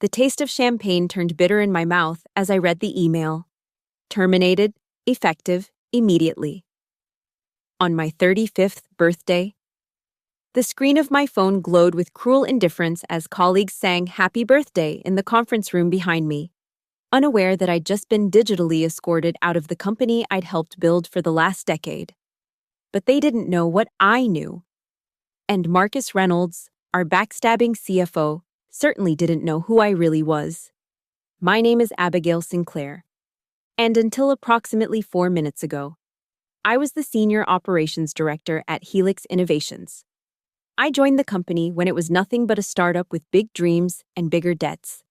The taste of champagne turned bitter in my mouth as I read the email. Terminated, effective, immediately. On my 35th birthday. The screen of my phone glowed with cruel indifference as colleagues sang Happy Birthday in the conference room behind me, unaware that I'd just been digitally escorted out of the company I'd helped build for the last decade. But they didn't know what I knew. And Marcus Reynolds, our backstabbing CFO, certainly didn't know who I really was. My name is Abigail Sinclair. And until approximately 4 minutes ago, I was the Senior Operations Director at Helix Innovations. I joined the company when it was nothing but a startup with big dreams and bigger debts.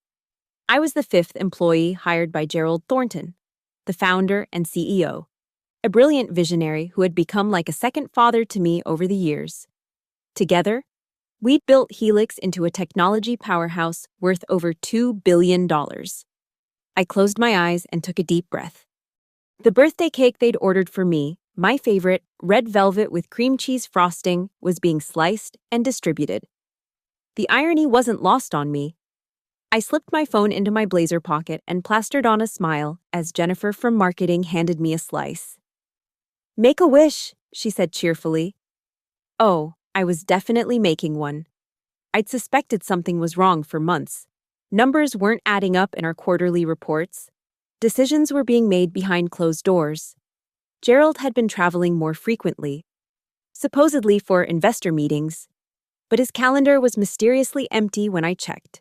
I was the 5th employee hired by Gerald Thornton, the founder and CEO, a brilliant visionary who had become like a second father to me over the years. Together, we'd built Helix into a technology powerhouse worth over $2 billion. I closed my eyes and took a deep breath. The birthday cake they'd ordered for me, my favorite, red velvet with cream cheese frosting, was being sliced and distributed. The irony wasn't lost on me. I slipped my phone into my blazer pocket and plastered on a smile as Jennifer from marketing handed me a slice. "Make a wish," she said cheerfully. Oh, I was definitely making one. I'd suspected something was wrong for months. Numbers weren't adding up in our quarterly reports. Decisions were being made behind closed doors. Gerald had been traveling more frequently, supposedly for investor meetings, but his calendar was mysteriously empty when I checked.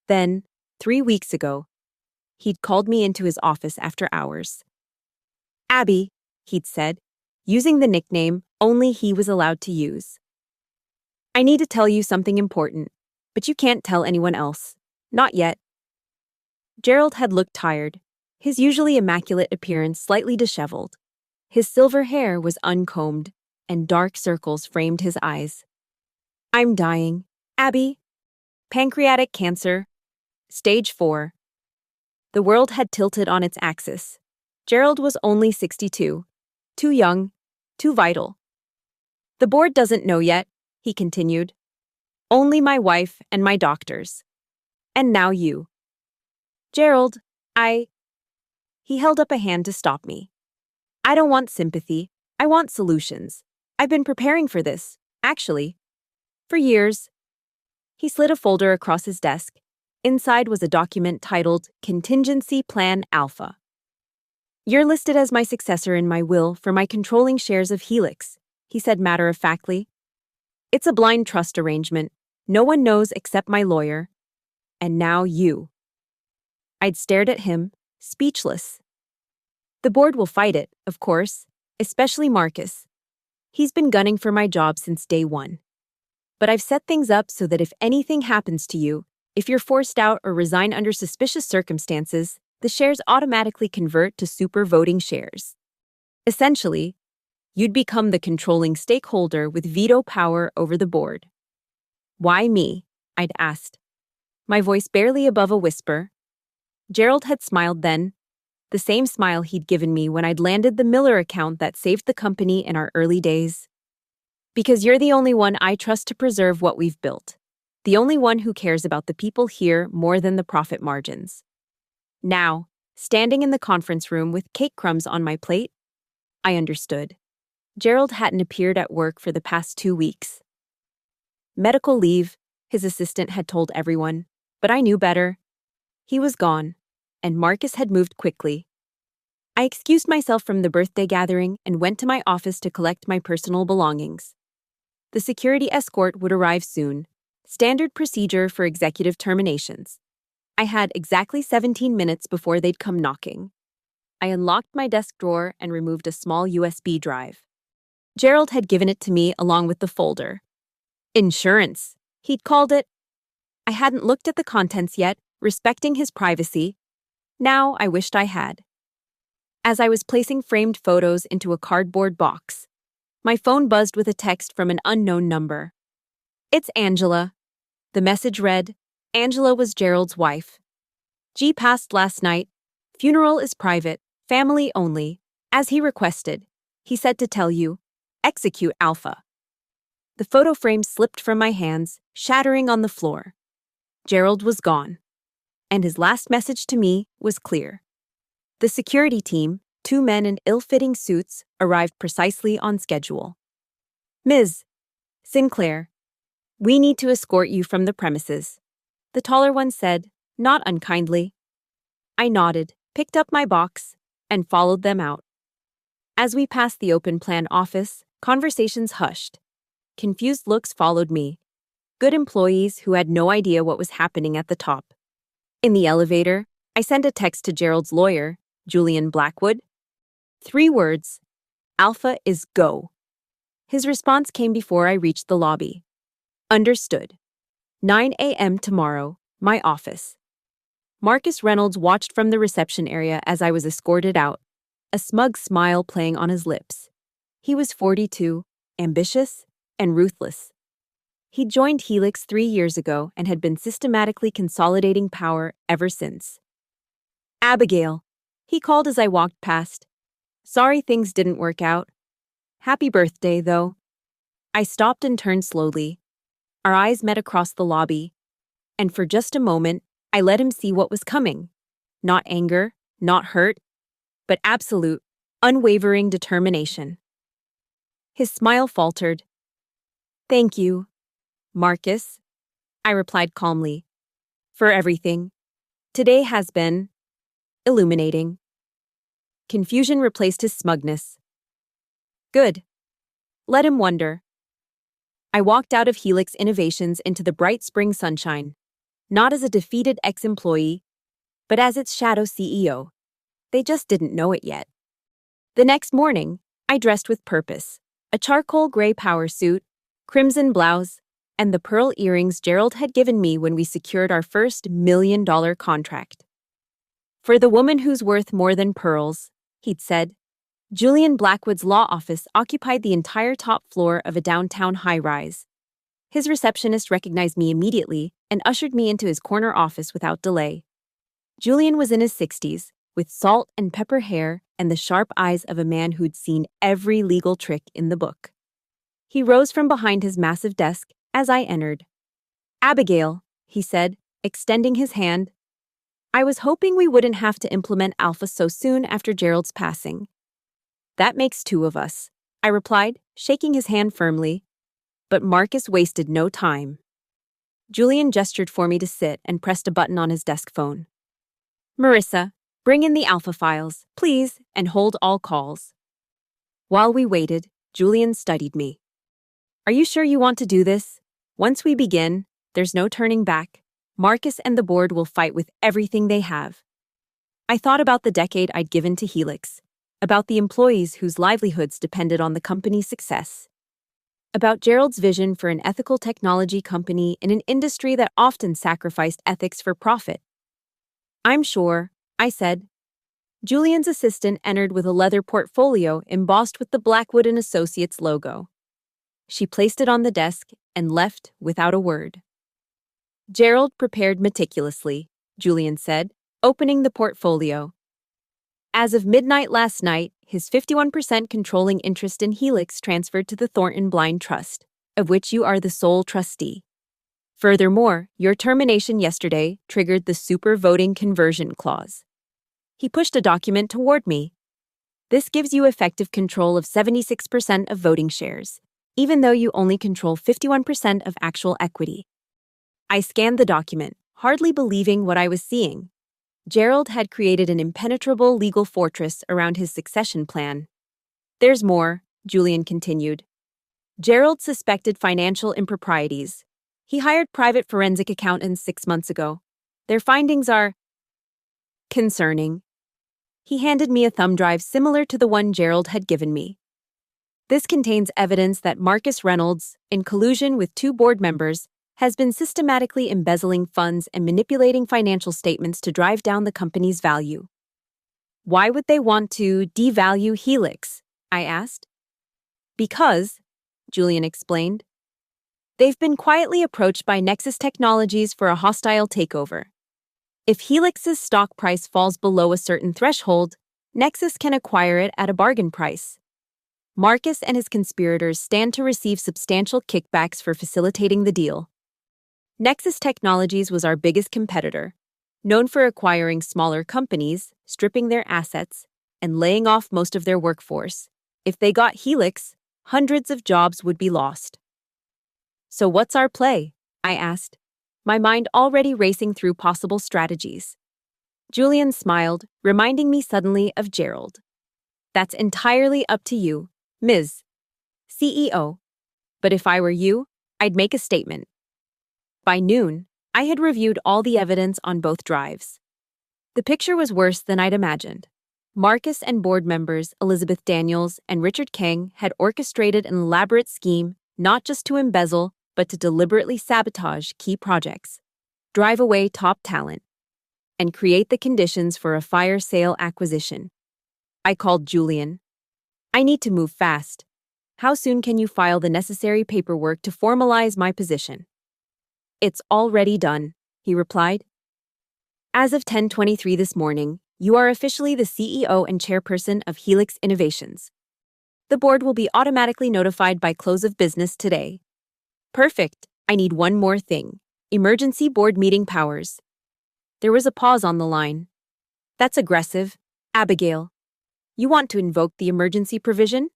Then, 3 weeks ago, he'd called me into his office after hours. "Abby," he'd said, using the nickname only he was allowed to use. "I need to tell you something important, but you can't tell anyone else. Not yet." Gerald had looked tired, his usually immaculate appearance slightly disheveled. His silver hair was uncombed, and dark circles framed his eyes. "I'm dying, Abby. Pancreatic cancer. Stage 4. The world had tilted on its axis. Gerald was only 62. Too young, too vital. "The board doesn't know yet," he continued. "Only my wife and my doctors. And now you." "Gerald, He held up a hand to stop me. "I don't want sympathy. I want solutions. I've been preparing for this, actually. For years." He slid a folder across his desk. Inside was a document titled Contingency Plan Alpha. "You're listed as my successor in my will for my controlling shares of Helix," he said matter-of-factly. "It's a blind trust arrangement. No one knows except my lawyer. And now you." I'd stared at him, speechless. "The board will fight it, of course, especially Marcus. He's been gunning for my job since day one. But I've set things up so that if anything happens to you, if you're forced out or resign under suspicious circumstances, the shares automatically convert to super voting shares. Essentially, you'd become the controlling stakeholder with veto power over the board." "Why me?" I'd asked, my voice barely above a whisper. Gerald had smiled then, the same smile he'd given me when I'd landed the Miller account that saved the company in our early days. "Because you're the only one I trust to preserve what we've built. The only one who cares about the people here more than the profit margins." Now, standing in the conference room with cake crumbs on my plate, I understood. Gerald hadn't appeared at work for the past 2 weeks. Medical leave, his assistant had told everyone, but I knew better. He was gone, and Marcus had moved quickly. I excused myself from the birthday gathering and went to my office to collect my personal belongings. The security escort would arrive soon, standard procedure for executive terminations. I had exactly 17 minutes before they'd come knocking. I unlocked my desk drawer and removed a small USB drive. Gerald had given it to me along with the folder. Insurance, he'd called it. I hadn't looked at the contents yet, respecting his privacy. Now I wished I had. As I was placing framed photos into a cardboard box, my phone buzzed with a text from an unknown number. "It's Angela." The message read, Angela was Gerald's wife. "G passed last night. Funeral is private, family only. As he requested. He said to tell you. Execute Alpha." The photo frame slipped from my hands, shattering on the floor. Gerald was gone. and his last message to me was clear. The security team, 2 men in ill-fitting suits, arrived precisely on schedule. Ms. Sinclair, we need to escort you from the premises, the taller one said, not unkindly. I nodded, picked up my box, and followed them out. As we passed the open-plan office, conversations hushed. Confused looks followed me. Good employees who had no idea what was happening at the top. In the elevator, I sent a text to Gerald's lawyer, Julian Blackwood. 3 words. Alpha is go. His response came before I reached the lobby. Understood. 9 a.m. tomorrow, my office. Marcus Reynolds watched from the reception area as I was escorted out, a smug smile playing on his lips. He was 42, ambitious, and ruthless. He joined Helix 3 years ago and had been systematically consolidating power ever since. Abigail, he called as I walked past. Sorry things didn't work out. Happy birthday, though. I stopped and turned slowly. Our eyes met across the lobby, and for just a moment, I let him see what was coming. Not anger, not hurt, but absolute, unwavering determination. His smile faltered. Thank you, Marcus, I replied calmly, for everything. Today has been illuminating. Confusion replaced his smugness. Good. Let him wonder. I walked out of Helix Innovations into the bright spring sunshine, not as a defeated ex-employee, but as its shadow CEO. They just didn't know it yet. The next morning, I dressed with purpose, a charcoal gray power suit, crimson blouse, and the pearl earrings Gerald had given me when we secured our first $1 million contract. For the woman who's worth more than pearls, he'd said. Julian Blackwood's law office occupied the entire top floor of a downtown high-rise. His receptionist recognized me immediately and ushered me into his corner office without delay. Julian was in his 60s, with salt and pepper hair and the sharp eyes of a man who'd seen every legal trick in the book. He rose from behind his massive desk as I entered. Abigail, he said, extending his hand. I was hoping we wouldn't have to implement Alpha so soon after Gerald's passing. That makes 2 of us, I replied, shaking his hand firmly. But Marcus wasted no time. Julian gestured for me to sit and pressed a button on his desk phone. Marissa, bring in the Alpha files, please, and hold all calls. While we waited, Julian studied me. Are you sure you want to do this? Once we begin, there's no turning back. Marcus and the board will fight with everything they have. I thought about the decade I'd given to Helix, about the employees whose livelihoods depended on the company's success, about Gerald's vision for an ethical technology company in an industry that often sacrificed ethics for profit. I'm sure, I said. Julian's assistant entered with a leather portfolio embossed with the Blackwood & Associates logo. She placed it on the desk and left without a word. Gerald prepared meticulously, Julian said, opening the portfolio. As of midnight last night, his 51% controlling interest in Helix transferred to the Thornton Blind Trust, of which you are the sole trustee. Furthermore, your termination yesterday triggered the super voting conversion clause. He pushed a document toward me. This gives you effective control of 76% of voting shares, even though you only control 51% of actual equity. I scanned the document, hardly believing what I was seeing. Gerald had created an impenetrable legal fortress around his succession plan. There's more, Julian continued. Gerald suspected financial improprieties. He hired private forensic accountants 6 months ago. Their findings are concerning. He handed me a thumb drive similar to the one Gerald had given me. This contains evidence that Marcus Reynolds, in collusion with 2 board members, has been systematically embezzling funds and manipulating financial statements to drive down the company's value. Why would they want to devalue Helix? I asked. Because, Julian explained, they've been quietly approached by Nexus Technologies for a hostile takeover. If Helix's stock price falls below a certain threshold, Nexus can acquire it at a bargain price. Marcus and his conspirators stand to receive substantial kickbacks for facilitating the deal. Nexus Technologies was our biggest competitor. known for acquiring smaller companies, stripping their assets, and laying off most of their workforce. If they got Helix, hundreds of jobs would be lost. So what's our play? I asked, my mind already racing through possible strategies. Julian smiled, reminding me suddenly of Gerald. That's entirely up to you, Ms. CEO. But if I were you, I'd make a statement. By noon, I had reviewed all the evidence on both drives. The picture was worse than I'd imagined. Marcus and board members Elizabeth Daniels and Richard Kang had orchestrated an elaborate scheme not just to embezzle, but to deliberately sabotage key projects, drive away top talent, and create the conditions for a fire sale acquisition. I called Julian. I need to move fast. How soon can you file the necessary paperwork to formalize my position? It's already done, he replied. As of 10:23 this morning, you are officially the CEO and chairperson of Helix Innovations. The board will be automatically notified by close of business today. Perfect. I need one more thing. Emergency board meeting powers. There was a pause on the line. That's aggressive. Abigail. You want to invoke the emergency provision?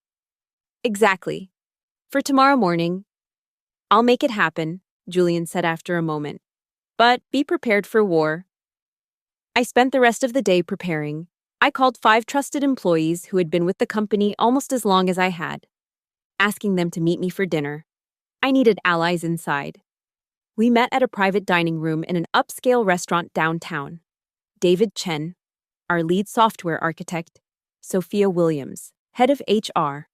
Exactly. For tomorrow morning. I'll make it happen, Julian said after a moment. But be prepared for war. I spent the rest of the day preparing. I called 5 trusted employees who had been with the company almost as long as I had, asking them to meet me for dinner. I needed allies inside. We met at a private dining room in an upscale restaurant downtown. David Chen, our lead software architect, Sophia Williams, head of HR,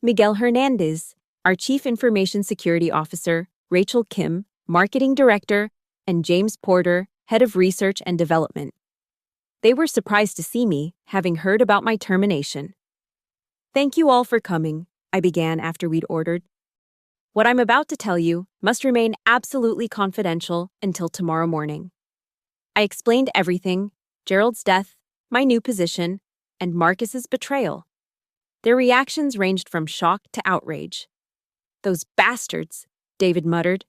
Miguel Hernandez, our chief information security officer, Rachel Kim, marketing director, and James Porter, head of research and development. They were surprised to see me, having heard about my termination. Thank you all for coming, I began after we'd ordered. What I'm about to tell you must remain absolutely confidential until tomorrow morning. I explained everything, Gerald's death, my new position, and Marcus's betrayal. Their reactions ranged from shock to outrage. Those bastards, David muttered.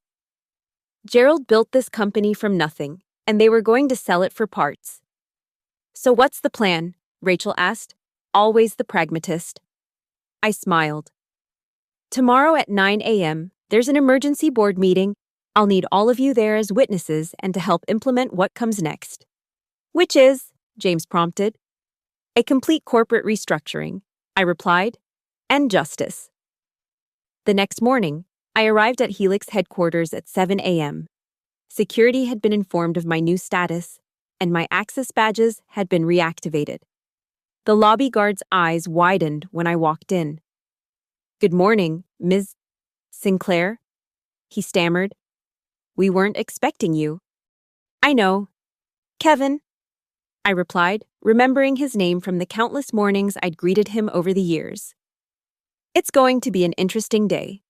Gerald built this company from nothing, and they were going to sell it for parts. So what's the plan? Rachel asked, always the pragmatist. I smiled. Tomorrow at 9 a.m., there's an emergency board meeting. I'll need all of you there as witnesses and to help implement what comes next. Which is, James prompted. A complete corporate restructuring, I replied, and justice. The next morning, I arrived at Helix headquarters at 7 a.m. Security had been informed of my new status, and my access badges had been reactivated. The lobby guard's eyes widened when I walked in. Good morning, Ms. Sinclair, he stammered. We weren't expecting you. I know. Kevin, I replied, remembering his name from the countless mornings I'd greeted him over the years. It's going to be an interesting day.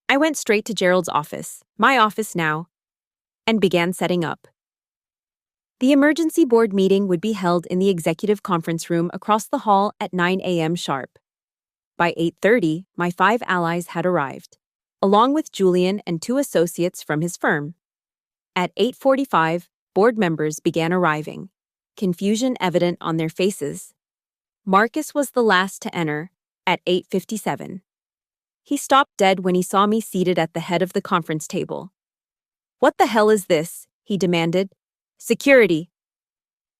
I went straight to Gerald's office, my office now, and began setting up. The emergency board meeting would be held in the executive conference room across the hall at 9 a.m. sharp. By 8:30, my 5 allies had arrived, along with Julian and 2 associates from his firm. At 8:45, board members began arriving, confusion evident on their faces. Marcus was the last to enter, at 8:57. He stopped dead when he saw me seated at the head of the conference table. What the hell is this? He demanded. Security.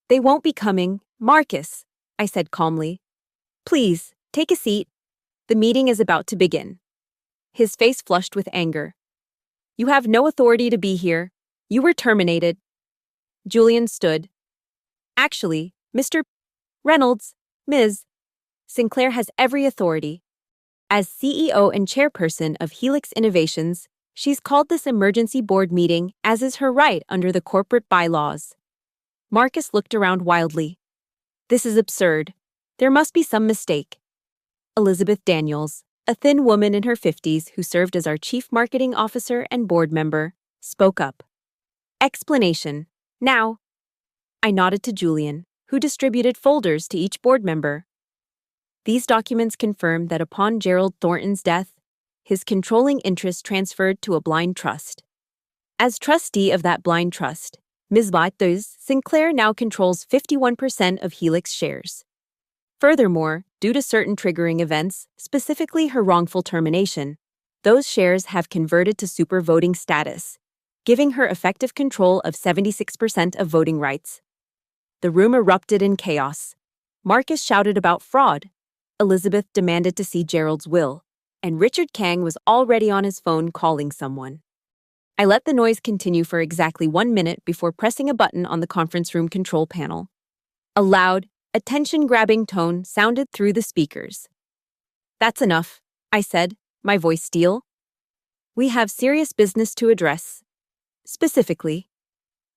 They won't be coming, Marcus, I said calmly. Please, take a seat. The meeting is about to begin. His face flushed with anger. You have no authority to be here. You were terminated. Julian stood. Actually, Mr. Reynolds, Ms. Sinclair has every authority. As CEO and chairperson of Helix Innovations, she's called this emergency board meeting as is her right under the corporate bylaws. Marcus looked around wildly. This is absurd. There must be some mistake. Elizabeth Daniels, a thin woman in her 50s who served as our chief marketing officer and board member, spoke up. Explanation. Now. I nodded to Julian, who distributed folders to each board member. These documents confirmed that upon Gerald Thornton's death, his controlling interest transferred to a blind trust. As trustee of that blind trust, Ms. Batos Sinclair now controls 51% of Helix shares. Furthermore, due to certain triggering events, specifically her wrongful termination, those shares have converted to super voting status, giving her effective control of 76% of voting rights. The room erupted in chaos. Marcus shouted about fraud. Elizabeth demanded to see Gerald's will, and Richard Kang was already on his phone calling someone. I let the noise continue for exactly 1 minute before pressing a button on the conference room control panel. A loud, attention-grabbing tone sounded through the speakers. "That's enough," I said, my voice steel. "We have serious business to address. Specifically,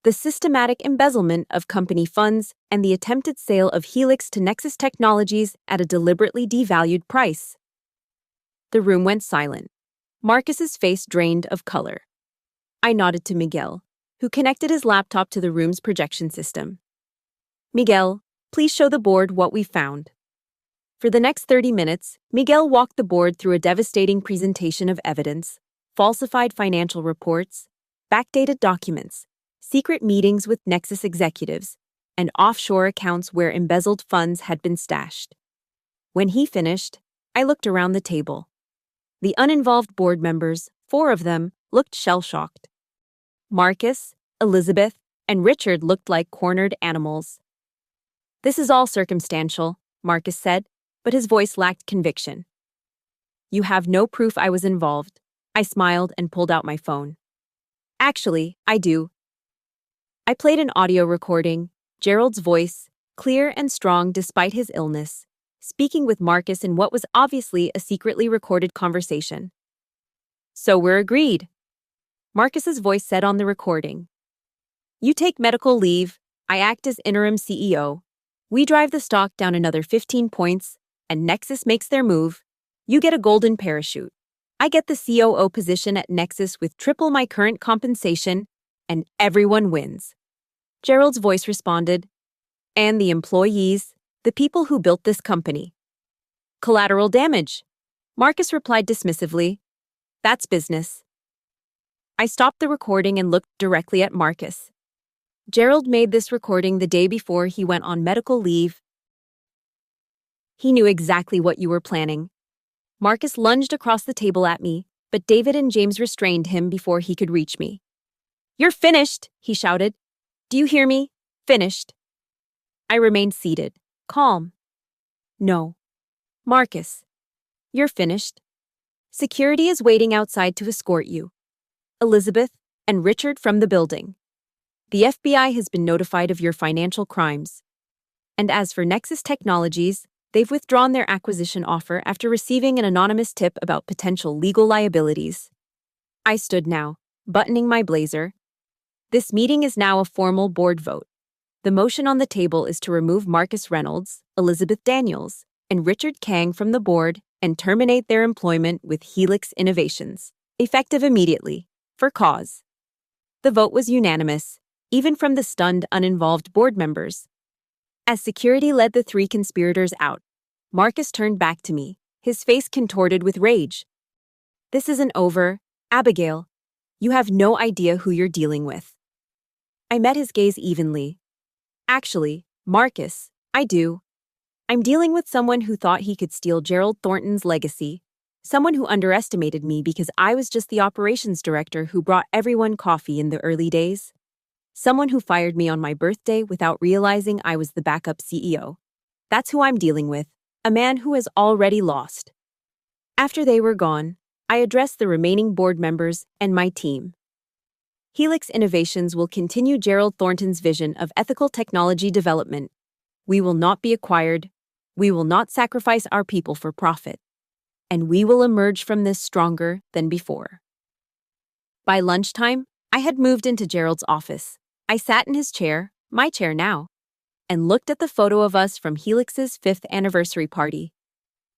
the systematic embezzlement of company funds and the attempted sale of Helix to Nexus Technologies at a deliberately devalued price." The room went silent. Marcus's face drained of color. I nodded to Miguel, who connected his laptop to the room's projection system. "Miguel, please show the board what we found." For the next 30 minutes, Miguel walked the board through a devastating presentation of evidence, falsified financial reports, backdated documents, secret meetings with Nexus executives, and offshore accounts where embezzled funds had been stashed. When he finished, I looked around the table. The uninvolved board members, 4 of them, looked shell-shocked. Marcus, Elizabeth, and Richard looked like cornered animals. "This is all circumstantial," Marcus said, but his voice lacked conviction. "You have no proof I was involved." I smiled and pulled out my phone. "Actually, I do." I played an audio recording, Gerald's voice, clear and strong despite his illness, speaking with Marcus in what was obviously a secretly recorded conversation. "So we're agreed," Marcus's voice said on the recording. "You take medical leave, I act as interim CEO. We drive the stock down another 15 points, and Nexus makes their move. You get a golden parachute. I get the COO position at Nexus with triple my current compensation, and everyone wins." Gerald's voice responded. "And the employees, the people who built this company." "Collateral damage," Marcus replied dismissively. "That's business." I stopped the recording and looked directly at Marcus. Gerald made this recording the day before he went on medical leave. He knew exactly what you were planning. Marcus lunged across the table at me, but David and James restrained him before he could reach me. "You're finished," he shouted. "Do you hear me? Finished." I remained seated, calm. "No. Marcus, you're finished. Security is waiting outside to escort you. Elizabeth and Richard from the building. The FBI has been notified of your financial crimes. And as for Nexus Technologies, they've withdrawn their acquisition offer after receiving an anonymous tip about potential legal liabilities." I stood now, buttoning my blazer. "This meeting is now a formal board vote. The motion on the table is to remove Marcus Reynolds, Elizabeth Daniels, and Richard Kang from the board and terminate their employment with Helix Innovations, effective immediately, for cause." The vote was unanimous, even from the stunned, uninvolved board members. As security led the 3 conspirators out, Marcus turned back to me, his face contorted with rage. "This isn't over, Abigail. You have no idea who you're dealing with." I met his gaze evenly. "Actually, Marcus, I do. I'm dealing with someone who thought he could steal Gerald Thornton's legacy, someone who underestimated me because I was just the operations director who brought everyone coffee in the early days. Someone who fired me on my birthday without realizing I was the backup CEO. That's who I'm dealing with, a man who has already lost." After they were gone, I addressed the remaining board members and my team. Helix Innovations will continue Gerald Thornton's vision of ethical technology development. We will not be acquired. We will not sacrifice our people for profit. And we will emerge from this stronger than before. By lunchtime, I had moved into Gerald's office. I sat in his chair, my chair now, and looked at the photo of us from Helix's 5th anniversary party.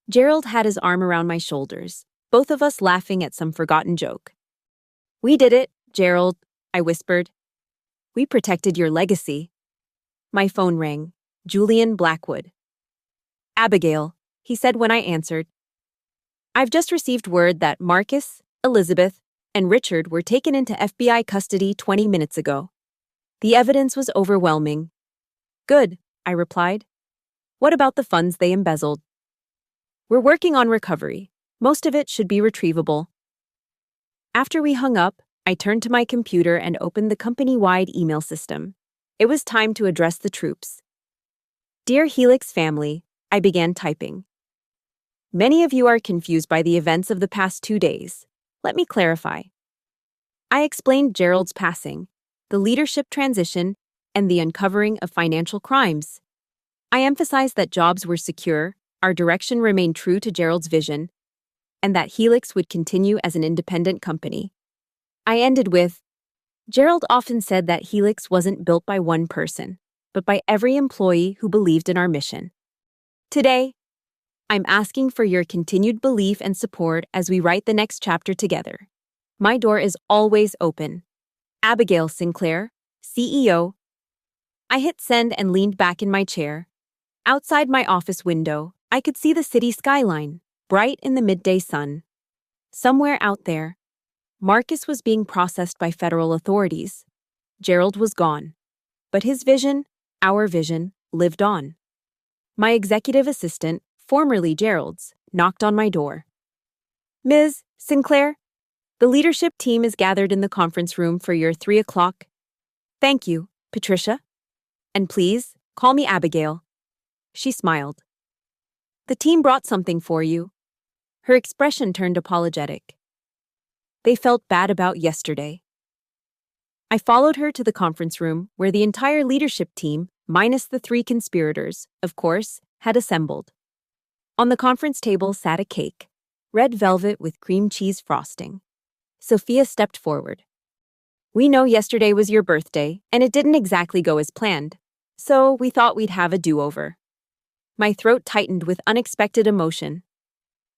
Gerald had his arm around my shoulders, both of us laughing at some forgotten joke. "We did it, Gerald," I whispered. "We protected your legacy." My phone rang. Julian Blackwood. "Abigail," he said when I answered. "I've just received word that Marcus, Elizabeth, and Richard were taken into FBI custody 20 minutes ago. The evidence was overwhelming. Good, I replied. What about the funds they embezzled? We're working on recovery. Most of it should be retrievable. After we hung up, I turned to my computer and opened the company-wide email system. It was time to address the troops. Dear Helix family, I began typing. Many of you are confused by the events of the past 2 days. Let me clarify. I explained Gerald's passing, the leadership transition, and the uncovering of financial crimes. I emphasized that jobs were secure, our direction remained true to Gerald's vision, and that Helix would continue as an independent company. I ended with, Gerald often said that Helix wasn't built by one person, but by every employee who believed in our mission. Today, I'm asking for your continued belief and support as we write the next chapter together. My door is always open. Abigail Sinclair, CEO. I hit send and leaned back in my chair. Outside my office window, I could see the city skyline, bright in the midday sun. Somewhere out there, Marcus was being processed by federal authorities. Gerald was gone. But his vision, our vision, lived on. My executive assistant, formerly Gerald's, knocked on my door. Ms. Sinclair, the leadership team is gathered in the conference room for your 3 o'clock. Thank you, Patricia. And please, call me Abigail. She smiled. The team brought something for you. Her expression turned apologetic. They felt bad about yesterday. I followed her to the conference room where the entire leadership team, minus the 3 conspirators, of course, had assembled. On the conference table sat a cake, red velvet with cream cheese frosting. Sophia stepped forward. We know yesterday was your birthday, and it didn't exactly go as planned, so we thought we'd have a do-over. My throat tightened with unexpected emotion.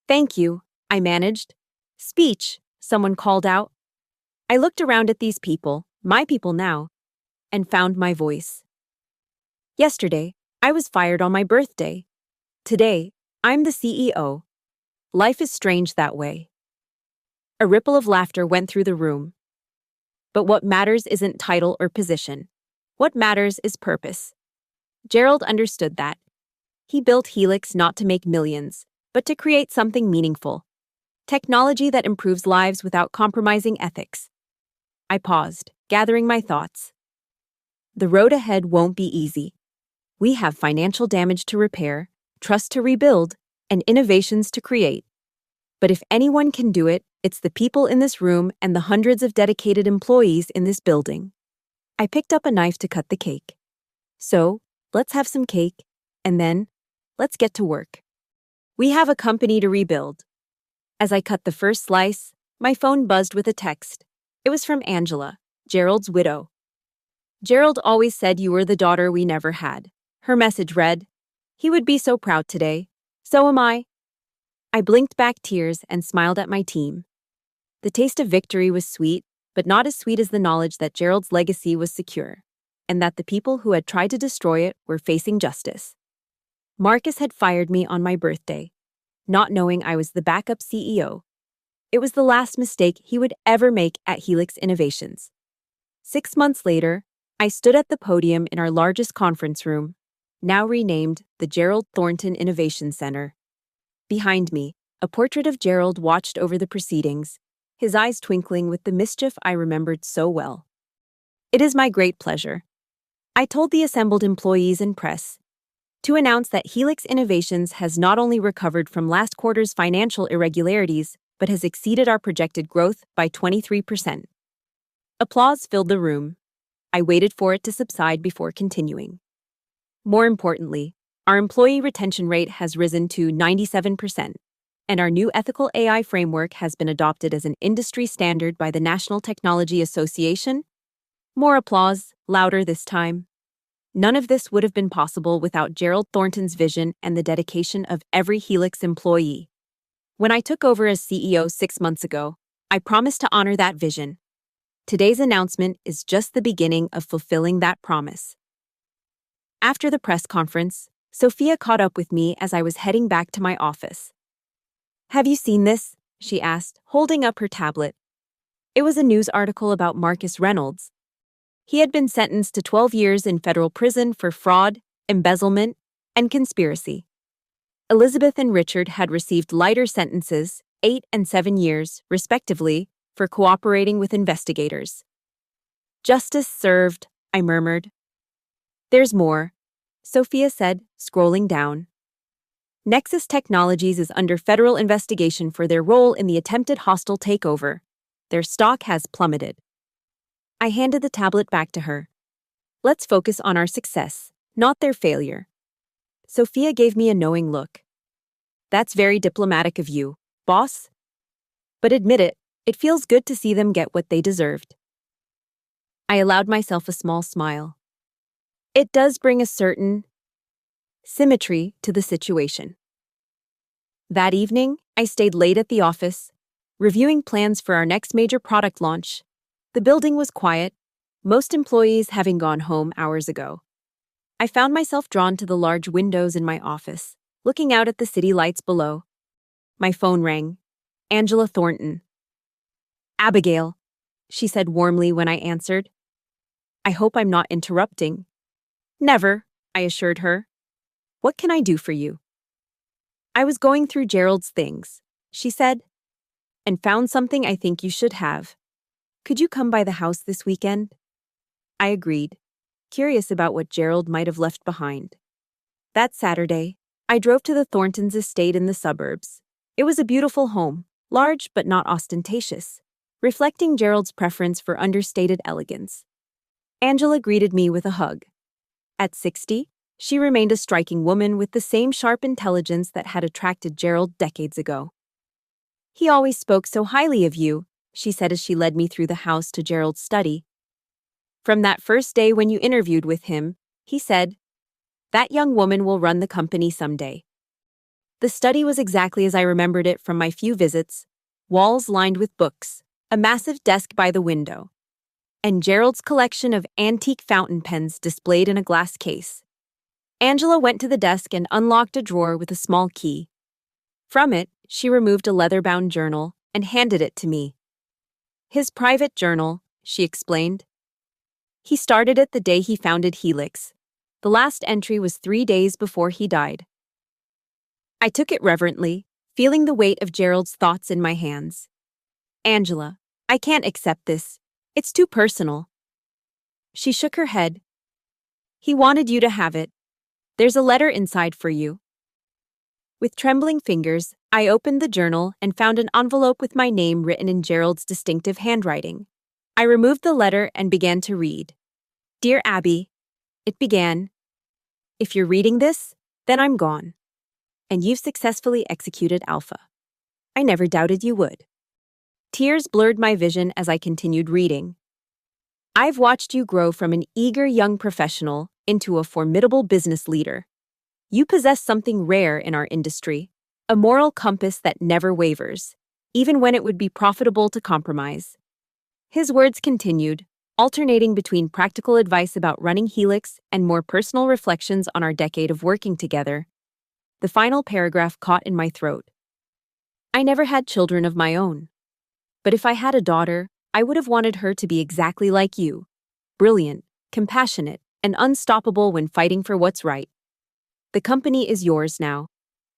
Thank you, I managed. Speech, someone called out. I looked around at these people, my people now, and found my voice. Yesterday, I was fired on my birthday. Today, I'm the CEO. Life is strange that way. A ripple of laughter went through the room. But what matters isn't title or position. What matters is purpose. Gerald understood that. He built Helix not to make millions, but to create something meaningful. Technology that improves lives without compromising ethics. I paused, gathering my thoughts. The road ahead won't be easy. We have financial damage to repair, trust to rebuild, and innovations to create. But if anyone can do it, it's the people in this room and the hundreds of dedicated employees in this building. I picked up a knife to cut the cake. So, let's have some cake, and then, let's get to work. We have a company to rebuild. As I cut the first slice, my phone buzzed with a text. It was from Angela, Gerald's widow. Gerald always said you were the daughter we never had. Her message read, he would be so proud today. So am I. I blinked back tears and smiled at my team. The taste of victory was sweet, but not as sweet as the knowledge that Gerald's legacy was secure, and that the people who had tried to destroy it were facing justice. Marcus had fired me on my birthday, not knowing I was the backup CEO. It was the last mistake he would ever make at Helix Innovations. 6 months later, I stood at the podium in our largest conference room, now renamed the Gerald Thornton Innovation Center. Behind me, a portrait of Gerald watched over the proceedings, his eyes twinkling with the mischief I remembered so well. It is my great pleasure, I told the assembled employees and press, to announce that Helix Innovations has not only recovered from last quarter's financial irregularities, but has exceeded our projected growth by 23%. Applause filled the room. I waited for it to subside before continuing. More importantly, our employee retention rate has risen to 97%, and our new ethical AI framework has been adopted as an industry standard by the National Technology Association. More applause, louder this time. None of this would have been possible without Gerald Thornton's vision and the dedication of every Helix employee. When I took over as CEO 6 months ago, I promised to honor that vision. Today's announcement is just the beginning of fulfilling that promise. After the press conference, Sophia caught up with me as I was heading back to my office. Have you seen this? She asked, holding up her tablet. It was a news article about Marcus Reynolds. He had been sentenced to 12 years in federal prison for fraud, embezzlement, and conspiracy. Elizabeth and Richard had received lighter sentences, 8 and 7 years, respectively, for cooperating with investigators. Justice served, I murmured. There's more, Sophia said, scrolling down. Nexus Technologies is under federal investigation for their role in the attempted hostile takeover. Their stock has plummeted. I handed the tablet back to her. Let's focus on our success, not their failure. Sophia gave me a knowing look. That's very diplomatic of you, boss. But admit it, it feels good to see them get what they deserved. I allowed myself a small smile. It does bring a certain symmetry to the situation. That evening, I stayed late at the office, reviewing plans for our next major product launch. The building was quiet, most employees having gone home hours ago. I found myself drawn to the large windows in my office, looking out at the city lights below. My phone rang. Angela Thornton. Abigail, she said warmly when I answered. I hope I'm not interrupting. Never, I assured her. What can I do for you? I was going through Gerald's things, she said, and found something I think you should have. Could you come by the house this weekend? I agreed, curious about what Gerald might have left behind. That Saturday, I drove to the Thorntons' estate in the suburbs. It was a beautiful home, large but not ostentatious, reflecting Gerald's preference for understated elegance. Angela greeted me with a hug. At 60, she remained a striking woman with the same sharp intelligence that had attracted Gerald decades ago. He always spoke so highly of you, she said as she led me through the house to Gerald's study. From that first day when you interviewed with him, he said, that young woman will run the company someday. The study was exactly as I remembered it from my few visits, walls lined with books, a massive desk by the window, and Gerald's collection of antique fountain pens displayed in a glass case. Angela went to the desk and unlocked a drawer with a small key. From it, she removed a leather-bound journal and handed it to me. His private journal, she explained. He started it the day he founded Helix. The last entry was 3 days before he died. I took it reverently, feeling the weight of Gerald's thoughts in my hands. Angela, I can't accept this. It's too personal. She shook her head. He wanted you to have it. There's a letter inside for you. With trembling fingers, I opened the journal and found an envelope with my name written in Gerald's distinctive handwriting. I removed the letter and began to read. Dear Abby, it began, if you're reading this, then I'm gone. And you've successfully executed Alpha. I never doubted you would. Tears blurred my vision as I continued reading. I've watched you grow from an eager young professional into a formidable business leader. You possess something rare in our industry, a moral compass that never wavers, even when it would be profitable to compromise. His words continued, alternating between practical advice about running Helix and more personal reflections on our decade of working together. The final paragraph caught in my throat. I never had children of my own. But if I had a daughter, I would have wanted her to be exactly like you, brilliant, compassionate, and unstoppable when fighting for what's right. The company is yours now.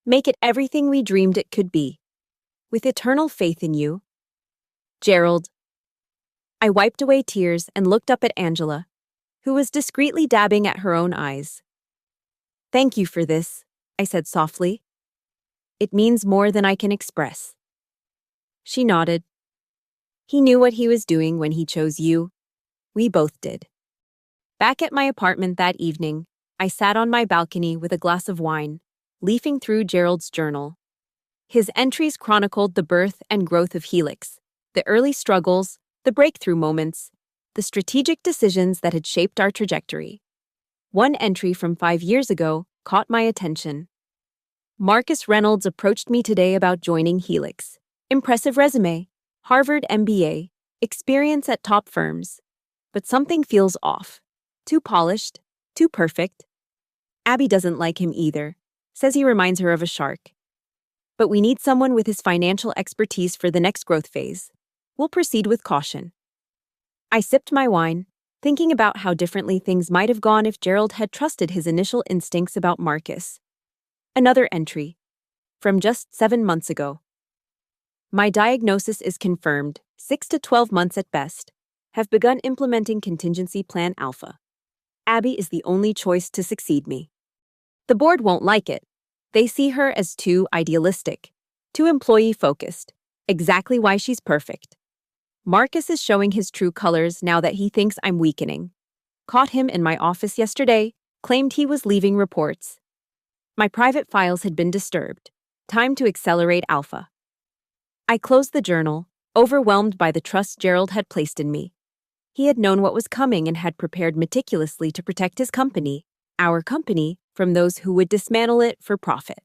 Make it everything we dreamed it could be. With eternal faith in you. Gerald. I wiped away tears and looked up at Angela, who was discreetly dabbing at her own eyes. Thank you for this, I said softly. It means more than I can express. She nodded. He knew what he was doing when he chose you. We both did. Back at my apartment that evening, I sat on my balcony with a glass of wine, leafing through Gerald's journal. His entries chronicled the birth and growth of Helix, the early struggles, the breakthrough moments, the strategic decisions that had shaped our trajectory. One entry from 5 years ago caught my attention. Marcus Reynolds approached me today about joining Helix. Impressive resume, Harvard MBA, experience at top firms. But something feels off. Too polished, too perfect. Abby doesn't like him either, says he reminds her of a shark. But we need someone with his financial expertise for the next growth phase. We'll proceed with caution. I sipped my wine, thinking about how differently things might have gone if Gerald had trusted his initial instincts about Marcus. Another entry. From just 7 months ago. My diagnosis is confirmed, 6 to 12 months at best. Have begun implementing contingency plan Alpha. Abby is the only choice to succeed me. The board won't like it. They see her as too idealistic, too employee-focused. Exactly why she's perfect. Marcus is showing his true colors now that he thinks I'm weakening. Caught him in my office yesterday, claimed he was leaving reports. My private files had been disturbed. Time to accelerate Alpha. I closed the journal, overwhelmed by the trust Gerald had placed in me. He had known what was coming and had prepared meticulously to protect his company, our company, from those who would dismantle it for profit.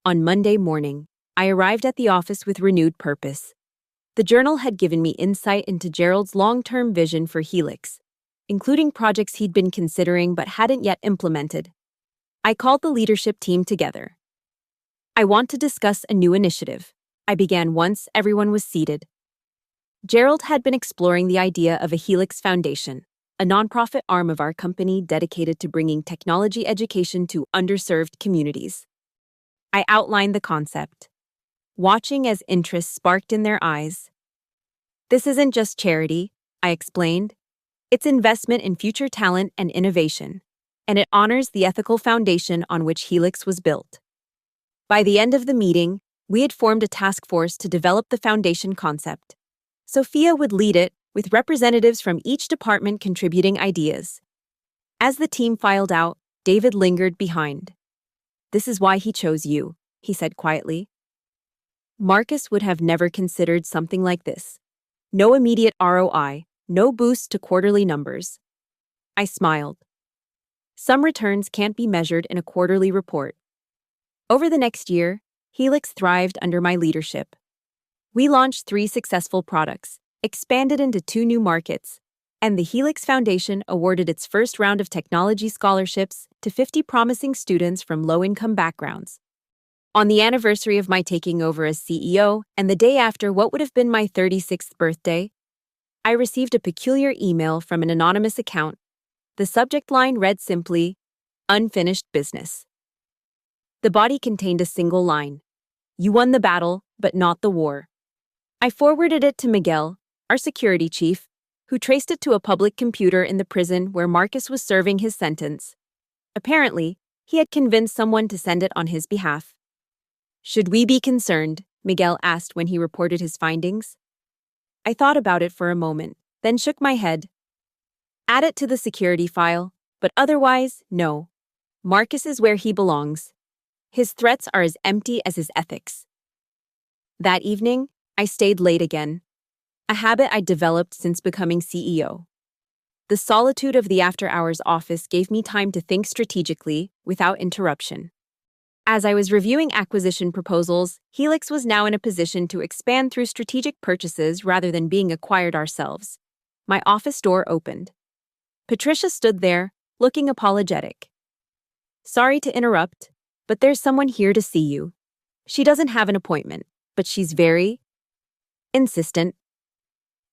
On Monday morning, I arrived at the office with renewed purpose. The journal had given me insight into Gerald's long-term vision for Helix, including projects he'd been considering but hadn't yet implemented. I called the leadership team together. I want to discuss a new initiative. I began once everyone was seated. Gerald had been exploring the idea of a Helix Foundation, a nonprofit arm of our company dedicated to bringing technology education to underserved communities. I outlined the concept, watching as interest sparked in their eyes. This isn't just charity, I explained. It's investment in future talent and innovation, and it honors the ethical foundation on which Helix was built. By the end of the meeting, we had formed a task force to develop the foundation concept. Sophia would lead it, with representatives from each department contributing ideas. As the team filed out, David lingered behind. "This is why he chose you," he said quietly. Marcus would have never considered something like this. No immediate ROI, no boost to quarterly numbers. I smiled. Some returns can't be measured in a quarterly report. Over the next year, Helix thrived under my leadership. We launched 3 successful products, expanded into 2 new markets, and the Helix Foundation awarded its first round of technology scholarships to 50 promising students from low-income backgrounds. On the anniversary of my taking over as CEO, and the day after what would have been my 36th birthday, I received a peculiar email from an anonymous account. The subject line read simply, "Unfinished business." The body contained a single line, "You won the battle, but not the war." I forwarded it to Miguel, our security chief, who traced it to a public computer in the prison where Marcus was serving his sentence. Apparently, he had convinced someone to send it on his behalf. "Should we be concerned?" Miguel asked when he reported his findings. I thought about it for a moment, then shook my head. Add it to the security file, but otherwise, no. Marcus is where he belongs. His threats are as empty as his ethics. That evening, I stayed late again, a habit I'd developed since becoming CEO. The solitude of the after-hours office gave me time to think strategically, without interruption. As I was reviewing acquisition proposals, Helix was now in a position to expand through strategic purchases rather than being acquired ourselves. My office door opened. Patricia stood there, looking apologetic. "Sorry to interrupt, but there's someone here to see you. She doesn't have an appointment, but she's very insistent."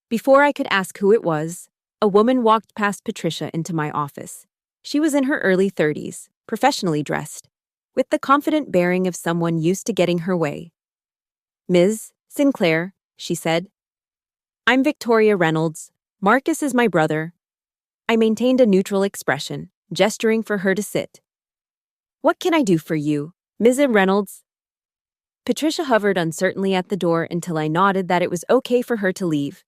Before I could ask who it was, a woman walked past Patricia into my office. She was in her early 30s, professionally dressed, with the confident bearing of someone used to getting her way. "Ms. Sinclair," she said. "I'm Victoria Reynolds. Marcus is my brother." I maintained a neutral expression, gesturing for her to sit. "What can I do for you, Ms. Reynolds?" Patricia hovered uncertainly at the door until I nodded that it was okay for her to leave.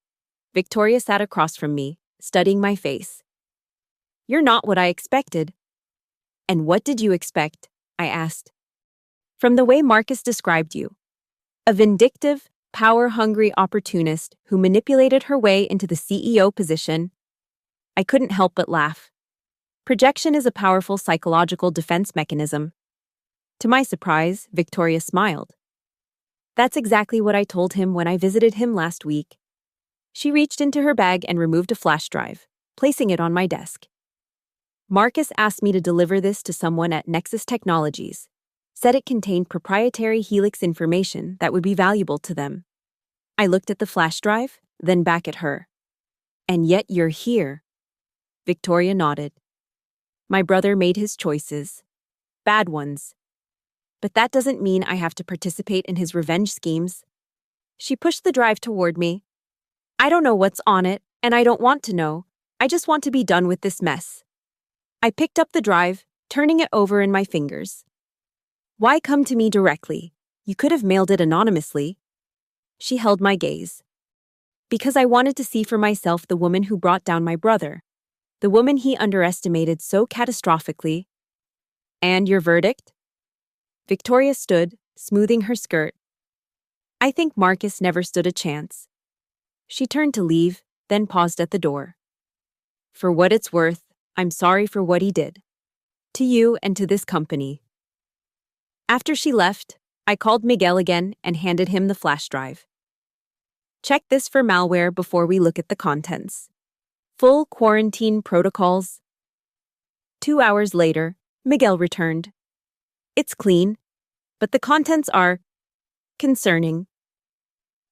Victoria sat across from me, studying my face. "You're not what I expected." "And what did you expect?" I asked. "From the way Marcus described you. A vindictive, power-hungry opportunist who manipulated her way into the CEO position." I couldn't help but laugh. Projection is a powerful psychological defense mechanism. To my surprise, Victoria smiled. "That's exactly what I told him when I visited him last week." She reached into her bag and removed a flash drive, placing it on my desk. "Marcus asked me to deliver this to someone at Nexus Technologies. Said it contained proprietary Helix information that would be valuable to them." I looked at the flash drive, then back at her. "And yet you're here." Victoria nodded. My brother made his choices. Bad ones. But that doesn't mean I have to participate in his revenge schemes. She pushed the drive toward me. I don't know what's on it, and I don't want to know. I just want to be done with this mess. I picked up the drive, turning it over in my fingers. Why come to me directly? You could have mailed it anonymously. She held my gaze. Because I wanted to see for myself the woman who brought down my brother. The woman he underestimated so catastrophically. And your verdict? Victoria stood, smoothing her skirt. I think Marcus never stood a chance. She turned to leave, then paused at the door. For what it's worth, I'm sorry for what he did. To you and to this company. After she left, I called Miguel again and handed him the flash drive. Check this for malware before we look at the contents. Full quarantine protocols. 2 hours later, Miguel returned. It's clean, but the contents are concerning.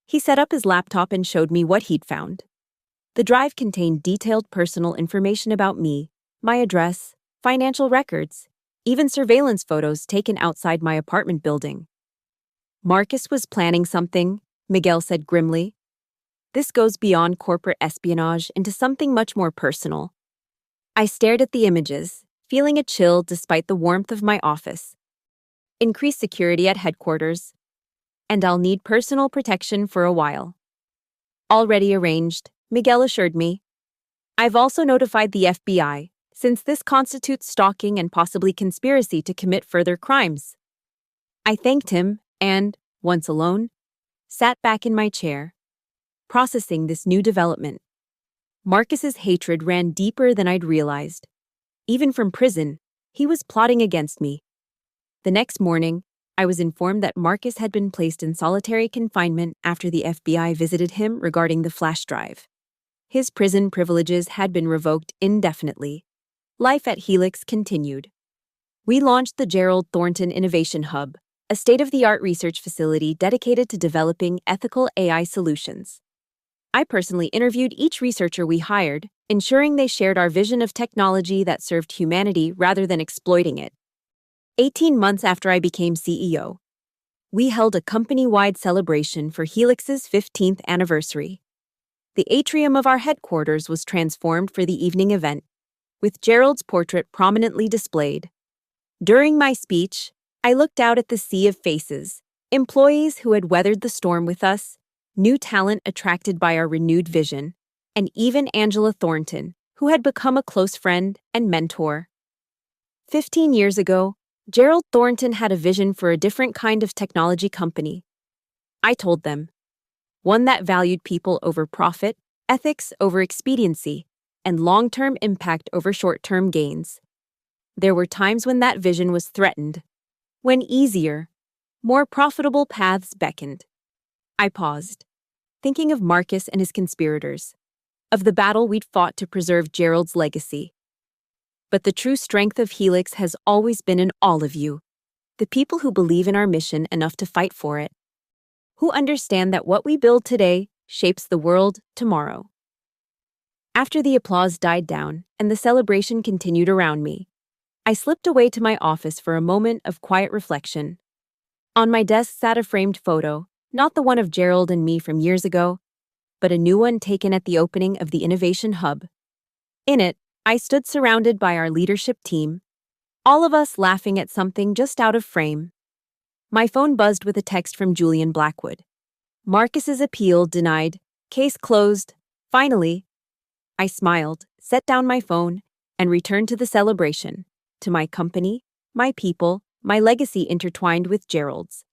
He set up his laptop and showed me what he'd found. The drive contained detailed personal information about me, my address, financial records, even surveillance photos taken outside my apartment building. Marcus was planning something, Miguel said grimly. This goes beyond corporate espionage into something much more personal. I stared at the images, feeling a chill despite the warmth of my office. Increased security at headquarters. And I'll need personal protection for a while. Already arranged, Miguel assured me. I've also notified the FBI, since this constitutes stalking and possibly conspiracy to commit further crimes. I thanked him and, once alone, sat back in my chair, processing this new development. Marcus's hatred ran deeper than I'd realized. Even from prison, he was plotting against me. The next morning, I was informed that Marcus had been placed in solitary confinement after the FBI visited him regarding the flash drive. His prison privileges had been revoked indefinitely. Life at Helix continued. We launched the Gerald Thornton Innovation Hub, a state-of-the-art research facility dedicated to developing ethical AI solutions. I personally interviewed each researcher we hired, ensuring they shared our vision of technology that served humanity rather than exploiting it. 18 months after I became CEO, we held a company-wide celebration for Helix's 15th anniversary. The atrium of our headquarters was transformed for the evening event, with Gerald's portrait prominently displayed. During my speech, I looked out at the sea of faces, employees who had weathered the storm with us, new talent attracted by our renewed vision, and even Angela Thornton, who had become a close friend and mentor. 15 years ago, Gerald Thornton had a vision for a different kind of technology company. I told them, one that valued people over profit, ethics over expediency, and long-term impact over short-term gains. There were times when that vision was threatened, when easier, more profitable paths beckoned. I paused, thinking of Marcus and his conspirators, of the battle we'd fought to preserve Gerald's legacy. But the true strength of Helix has always been in all of you, the people who believe in our mission enough to fight for it, who understand that what we build today shapes the world tomorrow. After the applause died down and the celebration continued around me, I slipped away to my office for a moment of quiet reflection. On my desk sat a framed photo, not the one of Gerald and me from years ago, but a new one taken at the opening of the Innovation Hub. In it, I stood surrounded by our leadership team, all of us laughing at something just out of frame. My phone buzzed with a text from Julian Blackwood. Marcus's appeal denied. Case closed. Finally. I smiled, set down my phone, and returned to the celebration, to my company, my people, my legacy intertwined with Gerald's.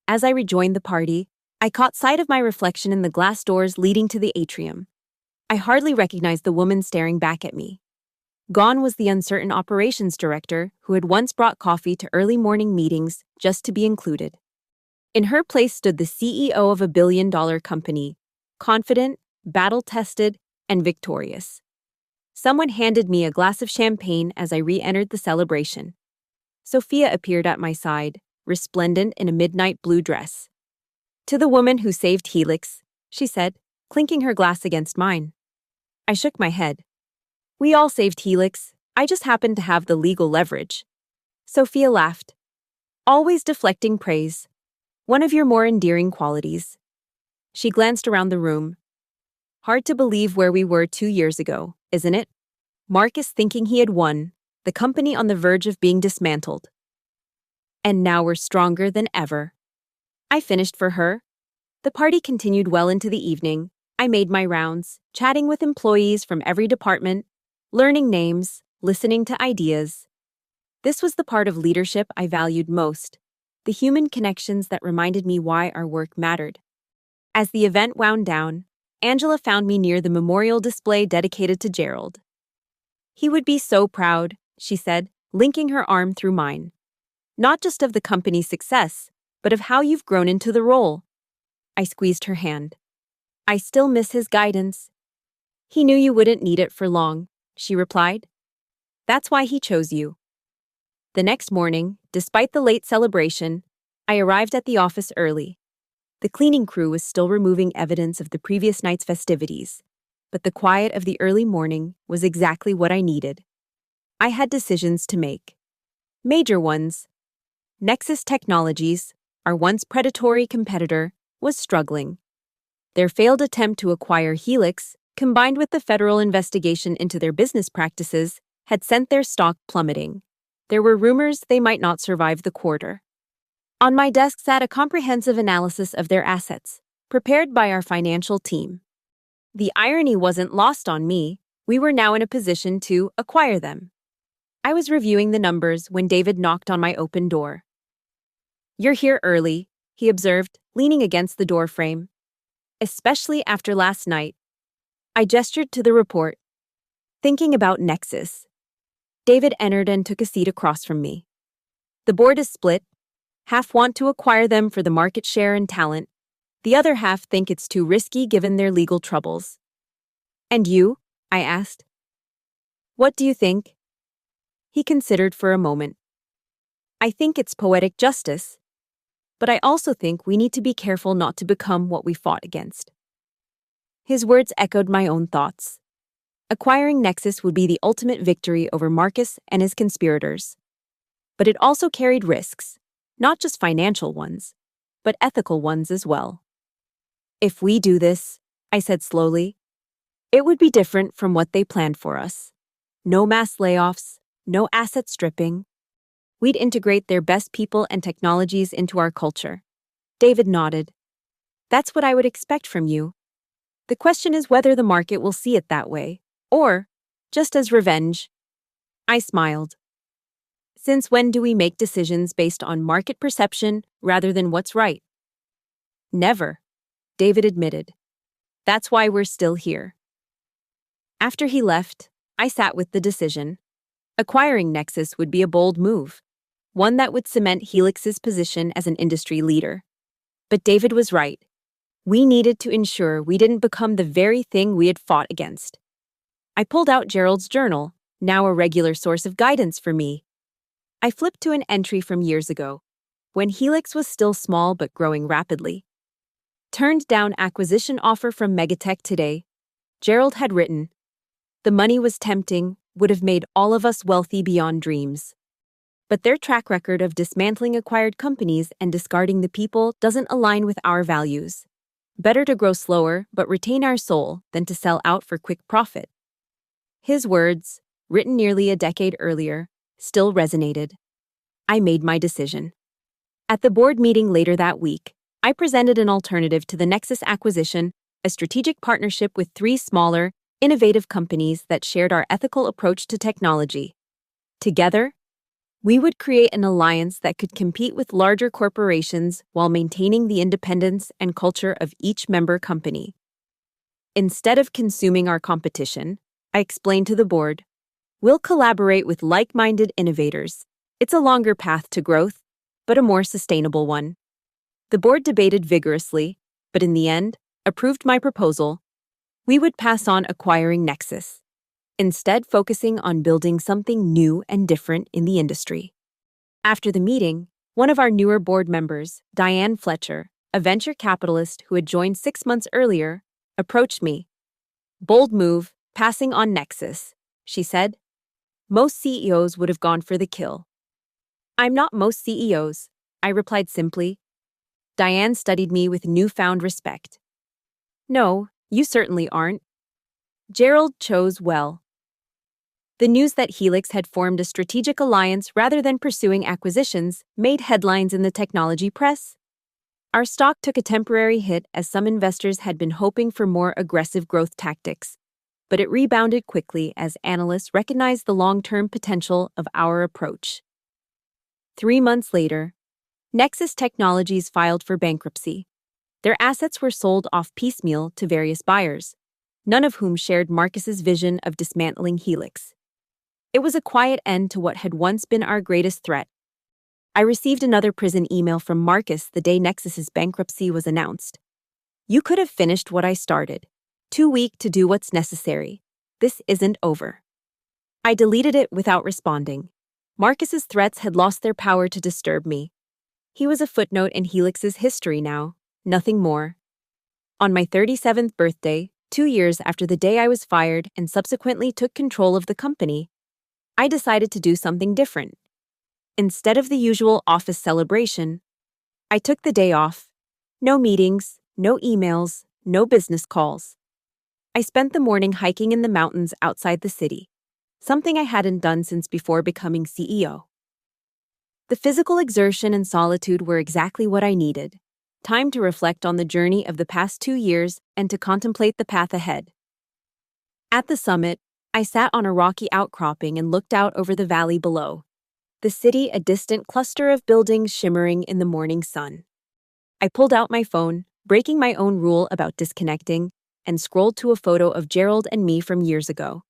As I rejoined the party, I caught sight of my reflection in the glass doors leading to the atrium. I hardly recognized the woman staring back at me. Gone was the uncertain operations director who had once brought coffee to early morning meetings just to be included. In her place stood the CEO of a billion-dollar company, confident, battle-tested, and victorious. Someone handed me a glass of champagne as I re-entered the celebration. Sophia appeared at my side, resplendent in a midnight blue dress. To the woman who saved Helix, she said, clinking her glass against mine. I shook my head. We all saved Helix. I just happened to have the legal leverage. Sophia laughed. Always deflecting praise. One of your more endearing qualities. She glanced around the room. Hard to believe where we were 2 years ago, isn't it? Marcus thinking he had won, the company on the verge of being dismantled. And now we're stronger than ever. I finished for her. The party continued well into the evening. I made my rounds, chatting with employees from every department, learning names, listening to ideas. This was the part of leadership I valued most, the human connections that reminded me why our work mattered. As the event wound down, Angela found me near the memorial display dedicated to Gerald. He would be so proud, she said, linking her arm through mine. Not just of the company's success, but of how you've grown into the role. I squeezed her hand. I still miss his guidance. He knew you wouldn't need it for long, she replied. That's why he chose you. The next morning, despite the late celebration, I arrived at the office early. The cleaning crew was still removing evidence of the previous night's festivities, but the quiet of the early morning was exactly what I needed. I had decisions to make. Major ones. Nexus Technologies, our once predatory competitor, was struggling. Their failed attempt to acquire Helix, combined with the federal investigation into their business practices, had sent their stock plummeting. There were rumors they might not survive the quarter. On my desk sat a comprehensive analysis of their assets, prepared by our financial team. The irony wasn't lost on me. We were now in a position to acquire them. I was reviewing the numbers when David knocked on my open door. You're here early, he observed, leaning against the door frame. Especially after last night. I gestured to the report. Thinking about Nexus. David entered and took a seat across from me. The board is split. Half want to acquire them for the market share and talent. The other half think it's too risky given their legal troubles. And you? I asked. What do you think? He considered for a moment. I think it's poetic justice. But I also think we need to be careful not to become what we fought against. His words echoed my own thoughts. Acquiring Nexus would be the ultimate victory over Marcus and his conspirators. But it also carried risks, not just financial ones, but ethical ones as well. If we do this, I said slowly, it would be different from what they planned for us. No mass layoffs, no asset stripping. We'd integrate their best people and technologies into our culture. David nodded. That's what I would expect from you. The question is whether the market will see it that way, or just as revenge. I smiled. Since when do we make decisions based on market perception rather than what's right? Never, David admitted. That's why we're still here. After he left, I sat with the decision. Acquiring Nexus would be a bold move, one that would cement Helix's position as an industry leader. But David was right. We needed to ensure we didn't become the very thing we had fought against. I pulled out Gerald's journal, now a regular source of guidance for me. I flipped to an entry from years ago, when Helix was still small but growing rapidly. Turned down acquisition offer from Megatech today. Gerald had written, the money was tempting, would have made all of us wealthy beyond dreams. But their track record of dismantling acquired companies and discarding the people doesn't align with our values. Better to grow slower but retain our soul than to sell out for quick profit. His words, written nearly a decade earlier, still resonated. I made my decision. At the board meeting later that week, I presented an alternative to the Nexus acquisition, a strategic partnership with 3 smaller, innovative companies that shared our ethical approach to technology. Together, we would create an alliance that could compete with larger corporations while maintaining the independence and culture of each member company. Instead of consuming our competition, I explained to the board, we'll collaborate with like-minded innovators. It's a longer path to growth, but a more sustainable one. The board debated vigorously, but in the end, approved my proposal. We would pass on acquiring Nexus, instead focusing on building something new and different in the industry. After the meeting, one of our newer board members, Diane Fletcher, a venture capitalist who had joined 6 months earlier, approached me. Bold move, passing on Nexus. she said. Most CEOs would have gone for the kill. I'm not most CEOs, I replied simply. Diane studied me with newfound respect. No, you certainly aren't. Gerald chose well. The news that Helix had formed a strategic alliance rather than pursuing acquisitions made headlines in the technology press. Our stock took a temporary hit as some investors had been hoping for more aggressive growth tactics, but it rebounded quickly as analysts recognized the long-term potential of our approach. 3 months later, Nexus Technologies filed for bankruptcy. Their assets were sold off piecemeal to various buyers, none of whom shared Marcus's vision of dismantling Helix. It was a quiet end to what had once been our greatest threat. I received another prison email from Marcus the day Nexus's bankruptcy was announced. You could have finished what I started. Too weak to do what's necessary. This isn't over. I deleted it without responding. Marcus's threats had lost their power to disturb me. He was a footnote in Helix's history now, nothing more. On my 37th birthday, 2 years after the day I was fired and subsequently took control of the company, I decided to do something different. Instead of the usual office celebration, I took the day off. No meetings, no emails, no business calls. I spent the morning hiking in the mountains outside the city, something I hadn't done since before becoming CEO. The physical exertion and solitude were exactly what I needed. Time to reflect on the journey of the past 2 years and to contemplate the path ahead. At the summit, I sat on a rocky outcropping and looked out over the valley below. The city a distant cluster of buildings shimmering in the morning sun. I pulled out my phone, breaking my own rule about disconnecting, and scrolled to a photo of Gerald and me from years ago.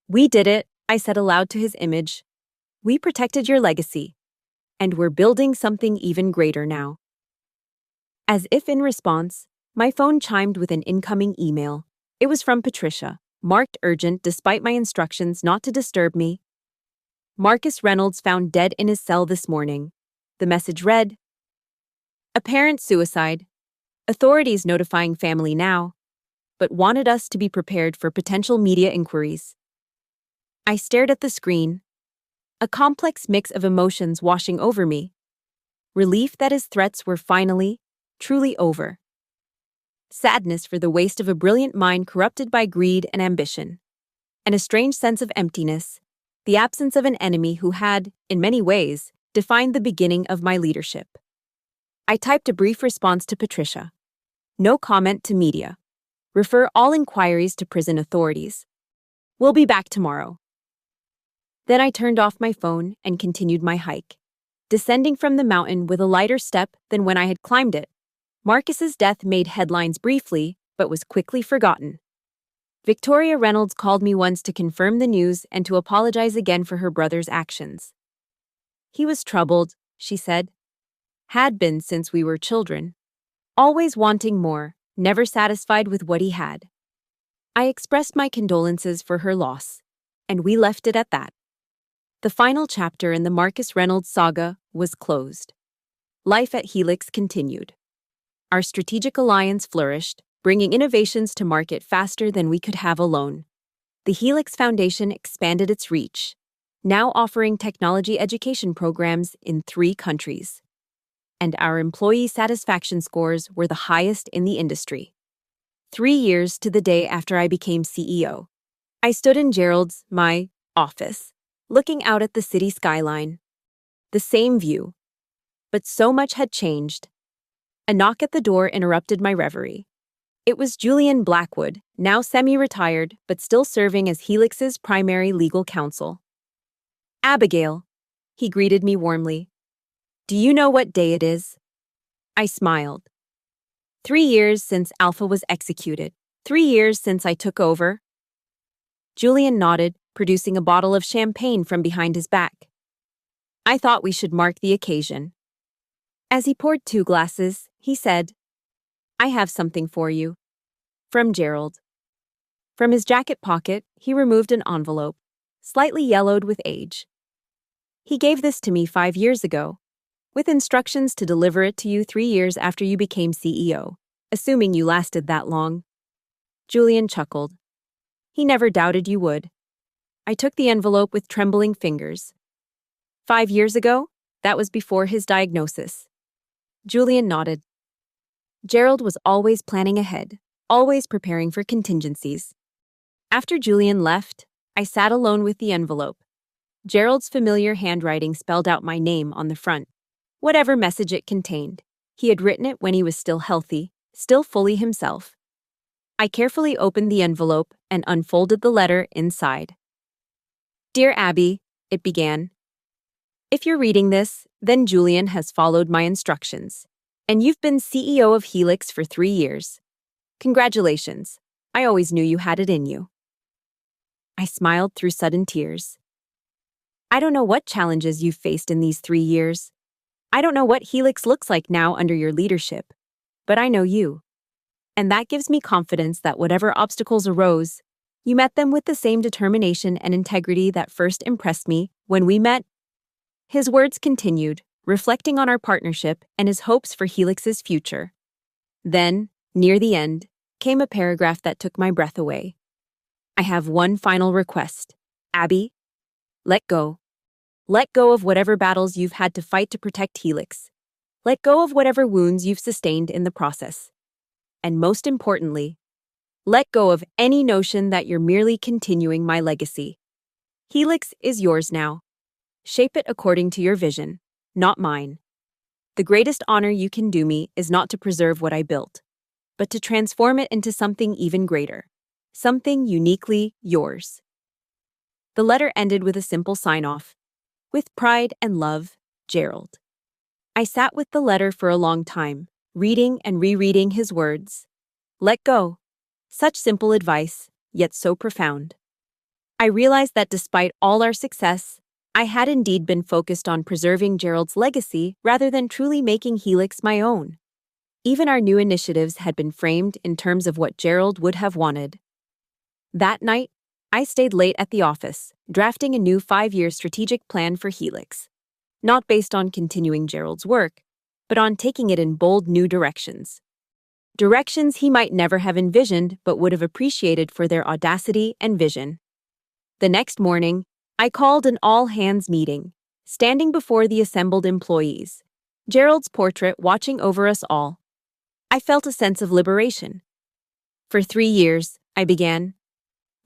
We did it, I said aloud to his image. We protected your legacy. And we're building something even greater now. As if in response, my phone chimed with an incoming email. It was from Patricia, marked urgent despite my instructions not to disturb me. Marcus Reynolds found dead in his cell this morning. The message read, apparent suicide. Authorities notifying family now, but wanted us to be prepared for potential media inquiries. I stared at the screen, a complex mix of emotions washing over me. Relief that his threats were finally, truly over. Sadness for the waste of a brilliant mind corrupted by greed and ambition. And a strange sense of emptiness, the absence of an enemy who had, in many ways, defined the beginning of my leadership. I typed a brief response to Patricia. No comment to media. Refer all inquiries to prison authorities. We'll be back tomorrow. Then I turned off my phone and continued my hike, descending from the mountain with a lighter step than when I had climbed it. Marcus's death made headlines briefly, but was quickly forgotten. Victoria Reynolds called me once to confirm the news and to apologize again for her brother's actions. He was troubled, she said. Had been since we were children. Always wanting more, never satisfied with what he had. I expressed my condolences for her loss, and we left it at that. The final chapter in the Marcus Reynolds saga was closed. Life at Helix continued. Our strategic alliance flourished, bringing innovations to market faster than we could have alone. The Helix Foundation expanded its reach, now offering technology education programs in 3 countries. And our employee satisfaction scores were the highest in the industry. 3 years to the day after I became CEO, I stood in Gerald's, my, office, looking out at the city skyline. The same view. But so much had changed. A knock at the door interrupted my reverie. It was Julian Blackwood, now semi-retired, but still serving as Helix's primary legal counsel. Abigail, he greeted me warmly. Do you know what day it is? I smiled. 3 years since Alpha was executed. 3 years since I took over. Julian nodded, producing a bottle of champagne from behind his back. I thought we should mark the occasion. As he poured 2 glasses, he said, I have something for you. From Gerald. From his jacket pocket, he removed an envelope, slightly yellowed with age. He gave this to me 5 years ago, with instructions to deliver it to you 3 years after you became CEO, assuming you lasted that long. Julian chuckled. He never doubted you would. I took the envelope with trembling fingers. 5 years ago, that was before his diagnosis. Julian nodded. Gerald was always planning ahead, always preparing for contingencies. After Julian left, I sat alone with the envelope. Gerald's familiar handwriting spelled out my name on the front. Whatever message it contained, he had written it when he was still healthy, still fully himself. I carefully opened the envelope and unfolded the letter inside. Dear Abby, it began. If you're reading this, then Julian has followed my instructions, and you've been CEO of Helix for 3 years. Congratulations. I always knew you had it in you. I smiled through sudden tears. I don't know what challenges you've faced in these 3 years. I don't know what Helix looks like now under your leadership, but I know you. And that gives me confidence that whatever obstacles arose, you met them with the same determination and integrity that first impressed me when we met. His words continued, reflecting on our partnership and his hopes for Helix's future. Then, near the end, came a paragraph that took my breath away. I have one final request. Abby, let go. Let go of whatever battles you've had to fight to protect Helix. Let go of whatever wounds you've sustained in the process. And most importantly, let go of any notion that you're merely continuing my legacy. Helix is yours now. Shape it according to your vision, not mine. The greatest honor you can do me is not to preserve what I built, but to transform it into something even greater, something uniquely yours. The letter ended with a simple sign-off. With pride and love, Gerald. I sat with the letter for a long time, reading and rereading his words. Let go. Such simple advice, yet so profound. I realized that despite all our success, I had indeed been focused on preserving Gerald's legacy rather than truly making Helix my own. Even our new initiatives had been framed in terms of what Gerald would have wanted. That night, I stayed late at the office, drafting a new 5-year strategic plan for Helix. Not based on continuing Gerald's work, but on taking it in bold new directions. Directions he might never have envisioned but would have appreciated for their audacity and vision. The next morning, I called an all-hands meeting, standing before the assembled employees, Gerald's portrait watching over us all. I felt a sense of liberation. For 3 years, I began.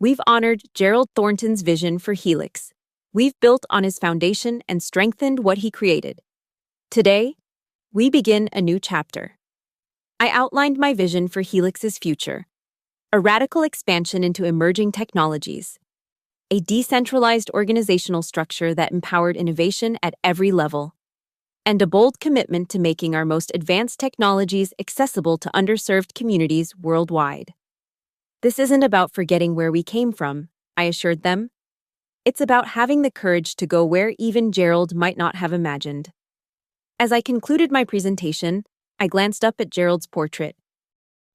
We've honored Gerald Thornton's vision for Helix. We've built on his foundation and strengthened what he created. Today, we begin a new chapter. I outlined my vision for Helix's future, a radical expansion into emerging technologies, a decentralized organizational structure that empowered innovation at every level, and a bold commitment to making our most advanced technologies accessible to underserved communities worldwide. This isn't about forgetting where we came from, I assured them. It's about having the courage to go where even Gerald might not have imagined. As I concluded my presentation, I glanced up at Gerald's portrait.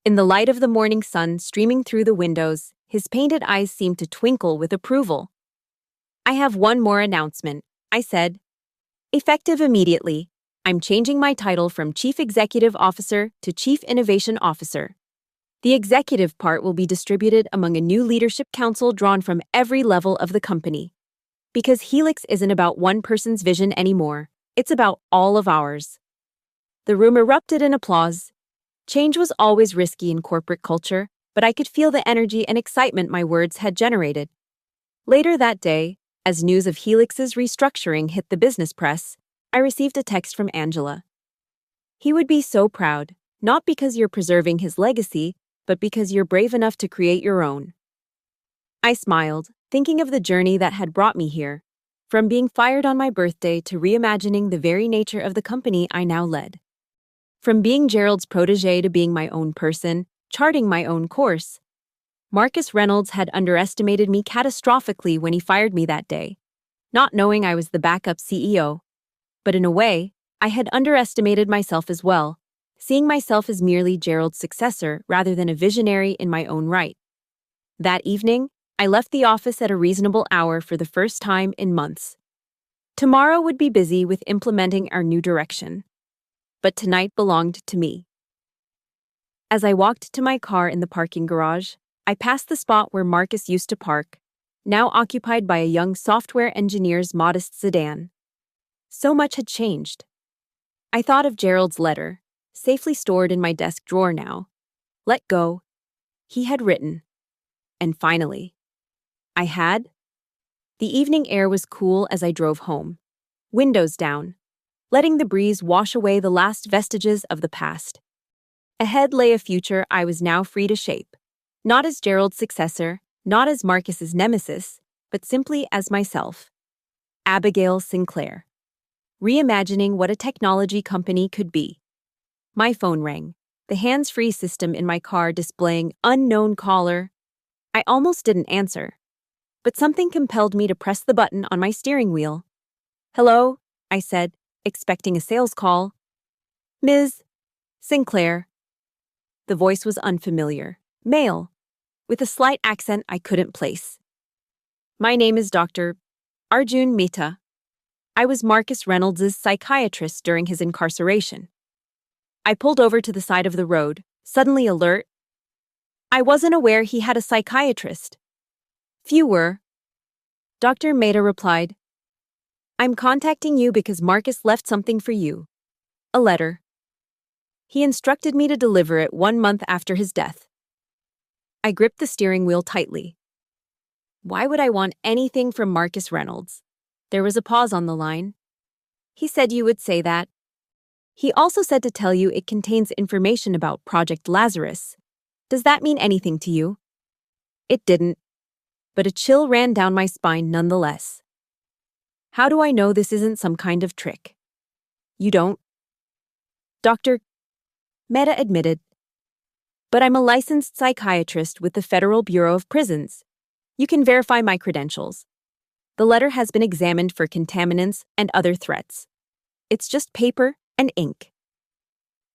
In the light of the morning sun streaming through the windows, his painted eyes seemed to twinkle with approval. I have one more announcement, I said. Effective immediately, I'm changing my title from Chief Executive Officer to Chief Innovation Officer. The executive part will be distributed among a new leadership council drawn from every level of the company. Because Helix isn't about one person's vision anymore, it's about all of ours. The room erupted in applause. Change was always risky in corporate culture, but I could feel the energy and excitement my words had generated. Later that day, as news of Helix's restructuring hit the business press, I received a text from Angela. He would be so proud, not because you're preserving his legacy, but because you're brave enough to create your own. I smiled, thinking of the journey that had brought me here, from being fired on my birthday to reimagining the very nature of the company I now led. From being Gerald's protege to being my own person, charting my own course. Marcus Reynolds had underestimated me catastrophically when he fired me that day, not knowing I was the backup CEO. But in a way, I had underestimated myself as well, seeing myself as merely Gerald's successor rather than a visionary in my own right. That evening, I left the office at a reasonable hour for the first time in months. Tomorrow would be busy with implementing our new direction. But tonight belonged to me. As I walked to my car in the parking garage, I passed the spot where Marcus used to park, now occupied by a young software engineer's modest sedan. So much had changed. I thought of Gerald's letter, safely stored in my desk drawer now. Let go. He had written. And finally, I had. The evening air was cool as I drove home, windows down, letting the breeze wash away the last vestiges of the past. Ahead lay a future I was now free to shape, not as Gerald's successor, not as Marcus's nemesis, but simply as myself. Abigail Sinclair. Reimagining what a technology company could be. My phone rang, the hands-free system in my car displaying unknown caller. I almost didn't answer, but something compelled me to press the button on my steering wheel. Hello, I said, expecting a sales call. Ms. Sinclair. The voice was unfamiliar, male, with a slight accent I couldn't place. My name is Dr. Arjun Mehta. I was Marcus Reynolds' psychiatrist during his incarceration. I pulled over to the side of the road, suddenly alert. I wasn't aware he had a psychiatrist. Few were. Dr. Mehta replied, I'm contacting you because Marcus left something for you. A letter. He instructed me to deliver it 1 month after his death. I gripped the steering wheel tightly. Why would I want anything from Marcus Reynolds? There was a pause on the line. He said you would say that. He also said to tell you it contains information about Project Lazarus. Does that mean anything to you? It didn't, but a chill ran down my spine nonetheless. How do I know this isn't some kind of trick? You don't? Dr. Mehta admitted. But I'm a licensed psychiatrist with the Federal Bureau of Prisons. You can verify my credentials. The letter has been examined for contaminants and other threats. It's just paper and ink.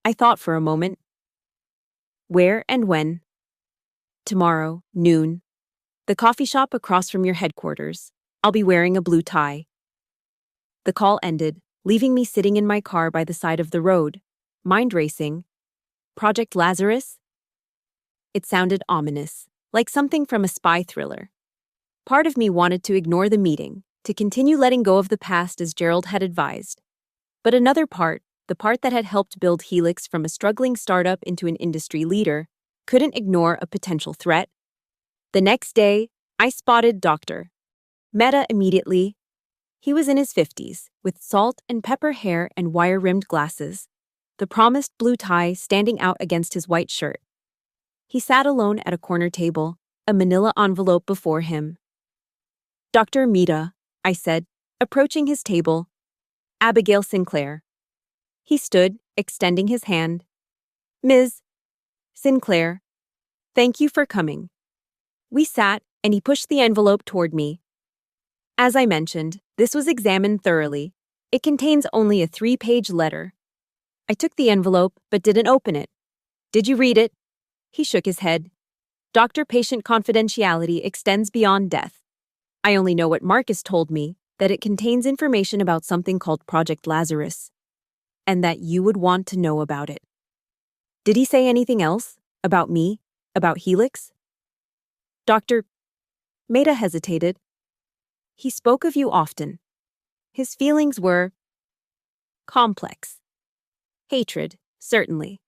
I thought for a moment. Where and when? Tomorrow, noon. The coffee shop across from your headquarters. I'll be wearing a blue tie. The call ended, leaving me sitting in my car by the side of the road, mind racing. Project Lazarus? It sounded ominous, like something from a spy thriller. Part of me wanted to ignore the meeting, to continue letting go of the past as Gerald had advised. But another part, the part that had helped build Helix from a struggling startup into an industry leader, couldn't ignore a potential threat. The next day, I spotted Dr. Mehta immediately. He was in his 50s, with salt and pepper hair and wire-rimmed glasses, the promised blue tie standing out against his white shirt. He sat alone at a corner table, a manila envelope before him. Dr. Mehta, I said, approaching his table. Abigail Sinclair. He stood, extending his hand. Ms. Sinclair, thank you for coming. We sat, and he pushed the envelope toward me. As I mentioned, this was examined thoroughly. It contains only a 3-page letter. I took the envelope, but didn't open it. Did you read it? He shook his head. Doctor-patient confidentiality extends beyond death. I only know what Marcus told me, that it contains information about something called Project Lazarus, and that you would want to know about it. Did he say anything else? About me? About Helix? Dr. Mehta hesitated. He spoke of you often. His feelings were complex. Hatred, certainly,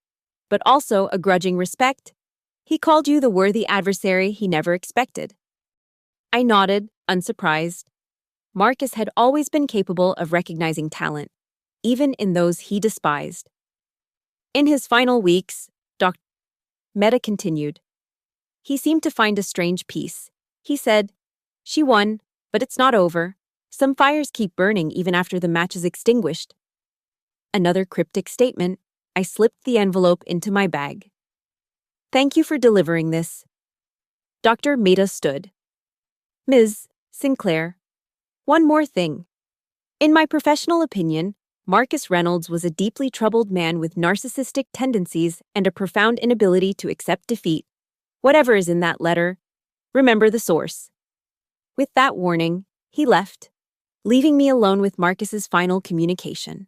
but also a grudging respect. He called you the worthy adversary he never expected. I nodded, unsurprised. Marcus had always been capable of recognizing talent, even in those he despised. In his final weeks, Dr. Mehta continued. He seemed to find a strange peace. He said, she won, but it's not over. Some fires keep burning even after the match is extinguished. Another cryptic statement. I slipped the envelope into my bag. Thank you for delivering this. Dr. Mehta stood. Ms. Sinclair, one more thing. In my professional opinion, Marcus Reynolds was a deeply troubled man with narcissistic tendencies and a profound inability to accept defeat. Whatever is in that letter, remember the source. With that warning, he left, leaving me alone with Marcus's final communication.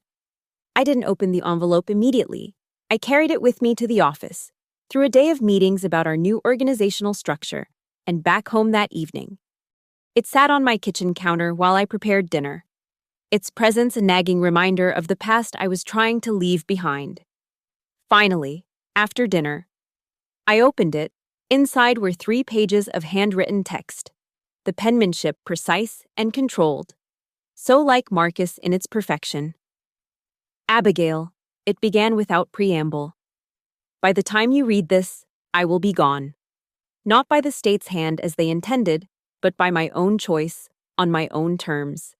I didn't open the envelope immediately. I carried it with me to the office, through a day of meetings about our new organizational structure, and back home that evening. It sat on my kitchen counter while I prepared dinner, its presence a nagging reminder of the past I was trying to leave behind. Finally, after dinner, I opened it. Inside were 3 pages of handwritten text, the penmanship precise and controlled, so like Marcus in its perfection. Abigail, it began without preamble. By the time you read this, I will be gone. Not by the state's hand as they intended, but by my own choice, on my own terms.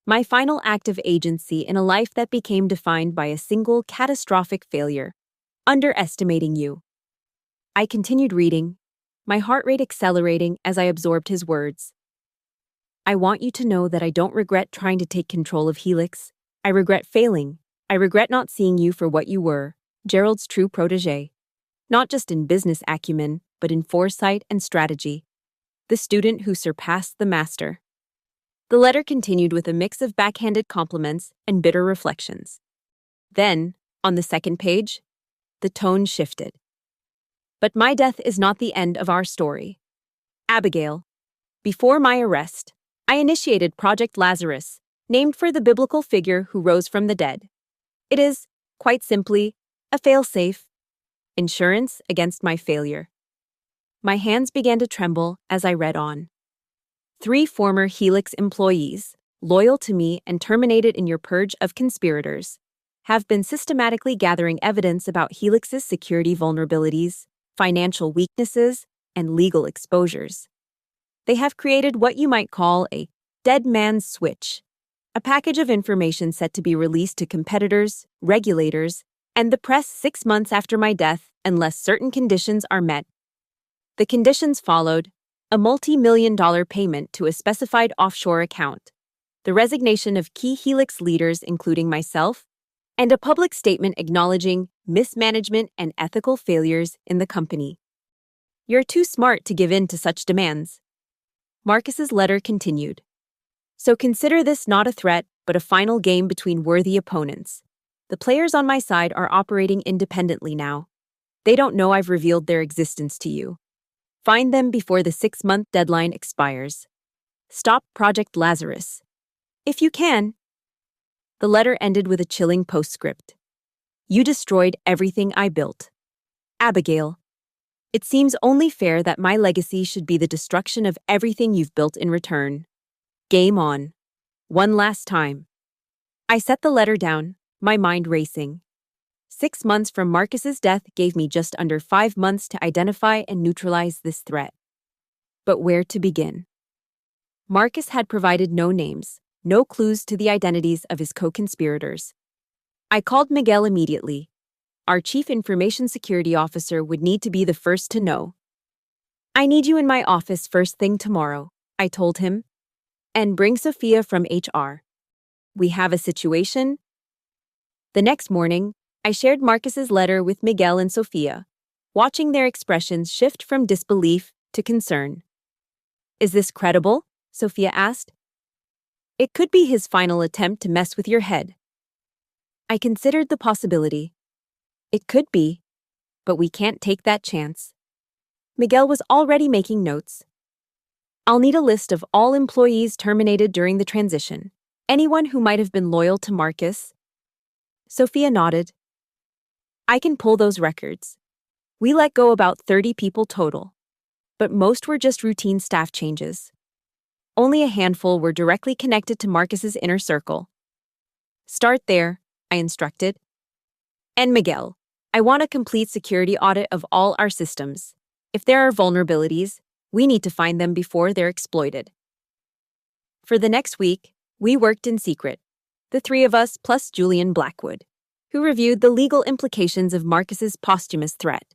My final act of agency in a life that became defined by a single catastrophic failure, underestimating you. I continued reading, my heart rate accelerating as I absorbed his words. I want you to know that I don't regret trying to take control of Helix. I regret failing. I regret not seeing you for what you were, Gerald's true protégé. Not just in business acumen, but in foresight and strategy. The student who surpassed the master. The letter continued with a mix of backhanded compliments and bitter reflections. Then, on the second page, the tone shifted. But my death is not the end of our story. Abigail, before my arrest, I initiated Project Lazarus, named for the biblical figure who rose from the dead. It is, quite simply, a fail-safe, insurance against my failure. My hands began to tremble as I read on. 3 former Helix employees, loyal to me and terminated in your purge of conspirators, have been systematically gathering evidence about Helix's security vulnerabilities, financial weaknesses, and legal exposures. They have created what you might call a dead man's switch, a package of information set to be released to competitors, regulators, and the press 6 months after my death unless certain conditions are met. The conditions followed a multi-million-dollar payment to a specified offshore account, the resignation of key Helix leaders including myself, and a public statement acknowledging mismanagement and ethical failures in the company. You're too smart to give in to such demands. Marcus's letter continued. So consider this not a threat, but a final game between worthy opponents. The players on my side are operating independently now. They don't know I've revealed their existence to you. Find them before the 6-month deadline expires. Stop Project Lazarus. If you can. The letter ended with a chilling postscript. You destroyed everything I built. Abigail, it seems only fair that my legacy should be the destruction of everything you've built in return. Game on. One last time. I set the letter down, my mind racing. 6 months from Marcus's death gave me just under 5 months to identify and neutralize this threat. But where to begin? Marcus had provided no names, no clues to the identities of his co-conspirators. I called Miguel immediately. Our chief information security officer would need to be the first to know. I need you in my office first thing tomorrow, I told him. And bring Sophia from HR. We have a situation. The next morning, I shared Marcus's letter with Miguel and Sophia, watching their expressions shift from disbelief to concern. Is this credible? Sophia asked. It could be his final attempt to mess with your head. I considered the possibility. It could be, but we can't take that chance. Miguel was already making notes. I'll need a list of all employees terminated during the transition, anyone who might have been loyal to Marcus. Sophia nodded. I can pull those records. We let go about 30 people total, but most were just routine staff changes. Only a handful were directly connected to Marcus's inner circle. Start there, I instructed. And Miguel, I want a complete security audit of all our systems. If there are vulnerabilities, we need to find them before they're exploited. For the next week, we worked in secret, the 3 of us plus Julian Blackwood, who reviewed the legal implications of Marcus's posthumous threat.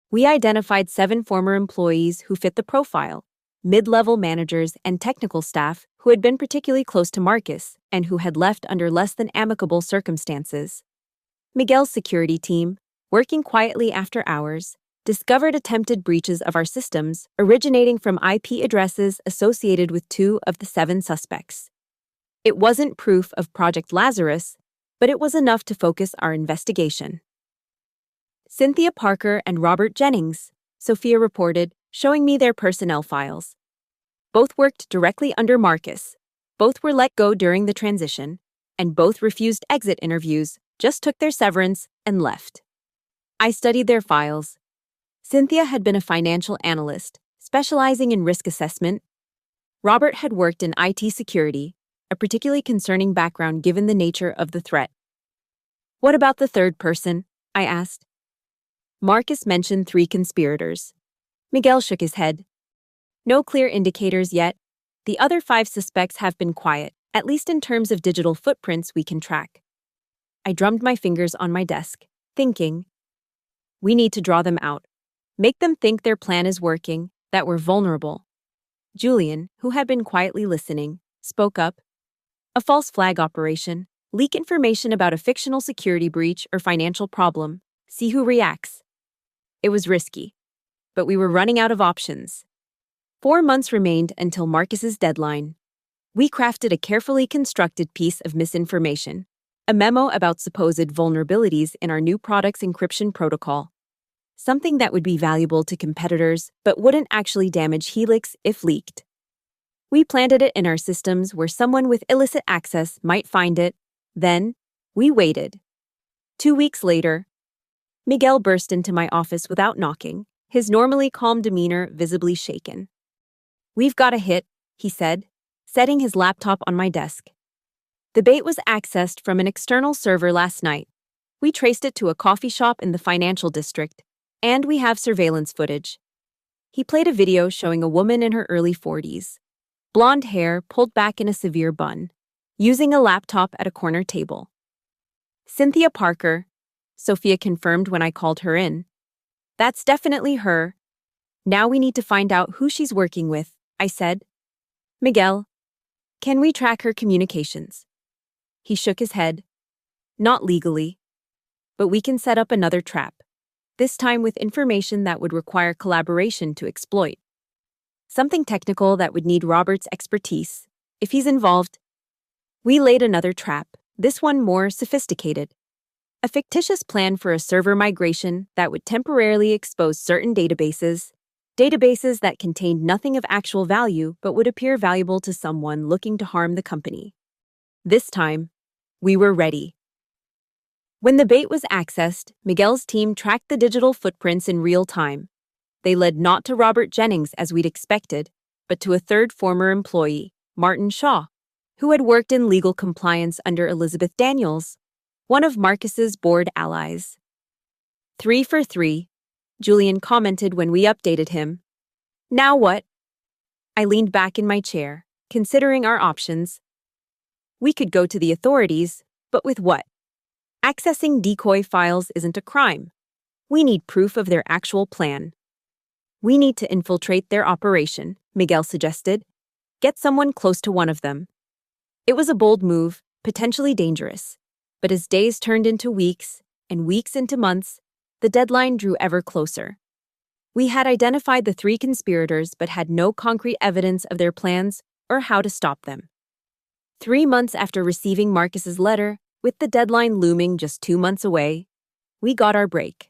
We identified 7 former employees who fit the profile, mid-level managers and technical staff who had been particularly close to Marcus and who had left under less than amicable circumstances. Miguel's security team, working quietly after hours, discovered attempted breaches of our systems originating from IP addresses associated with 2 of the 7 suspects. It wasn't proof of Project Lazarus, but it was enough to focus our investigation. Cynthia Parker and Robert Jennings, Sophia reported, showing me their personnel files. Both worked directly under Marcus. Both were let go during the transition, and both refused exit interviews, just took their severance, and left. I studied their files. Cynthia had been a financial analyst, specializing in risk assessment. Robert had worked in IT security, a particularly concerning background given the nature of the threat. What about the third person? I asked. Marcus mentioned 3 conspirators. Miguel shook his head. No clear indicators yet. The other 5 suspects have been quiet, at least in terms of digital footprints we can track. I drummed my fingers on my desk, thinking, we need to draw them out. Make them think their plan is working, that we're vulnerable. Julian, who had been quietly listening, spoke up. A false flag operation. Leak information about a fictional security breach or financial problem. See who reacts. It was risky, but we were running out of options. 4 months remained until Marcus's deadline. We crafted a carefully constructed piece of misinformation, a memo about supposed vulnerabilities in our new product's encryption protocol. Something that would be valuable to competitors but wouldn't actually damage Helix if leaked. We planted it in our systems where someone with illicit access might find it. Then, we waited. 2 weeks later, Miguel burst into my office without knocking, his normally calm demeanor visibly shaken. We've got a hit, he said, setting his laptop on my desk. The bait was accessed from an external server last night. We traced it to a coffee shop in the financial district, and we have surveillance footage. He played a video showing a woman in her early 40s, blonde hair pulled back in a severe bun, using a laptop at a corner table. Cynthia Parker, Sophia confirmed when I called her in. That's definitely her. Now we need to find out who she's working with, I said. Miguel, can we track her communications? He shook his head. Not legally. But we can set up another trap, this time with information that would require collaboration to exploit. Something technical that would need Robert's expertise, if he's involved. We laid another trap, this one more sophisticated. A fictitious plan for a server migration that would temporarily expose certain databases that contained nothing of actual value but would appear valuable to someone looking to harm the company. This time, we were ready. When the bait was accessed, Miguel's team tracked the digital footprints in real time. They led not to Robert Jennings as we'd expected, but to a third former employee, Martin Shaw, who had worked in legal compliance under Elizabeth Daniels, one of Marcus's board allies. 3 for 3, Julian commented when we updated him. Now what? I leaned back in my chair, considering our options. We could go to the authorities, but with what? Accessing decoy files isn't a crime. We need proof of their actual plan. We need to infiltrate their operation, Miguel suggested. Get someone close to one of them. It was a bold move, potentially dangerous. But as days turned into weeks, and weeks into months, the deadline drew ever closer. We had identified the 3 conspirators but had no concrete evidence of their plans or how to stop them. 3 months after receiving Marcus's letter, with the deadline looming just 2 months away, we got our break.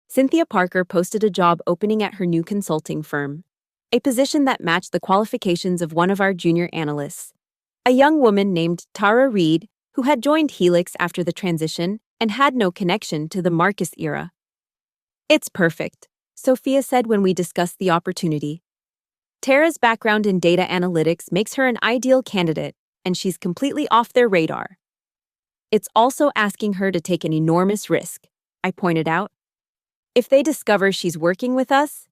Cynthia Parker posted a job opening at her new consulting firm, a position that matched the qualifications of one of our junior analysts, a young woman named Tara Reed, who had joined Helix after the transition and had no connection to the Marcus era. It's perfect, Sophia said when we discussed the opportunity. Tara's background in data analytics makes her an ideal candidate, and she's completely off their radar. It's also asking her to take an enormous risk, I pointed out. If they discover she's working with us,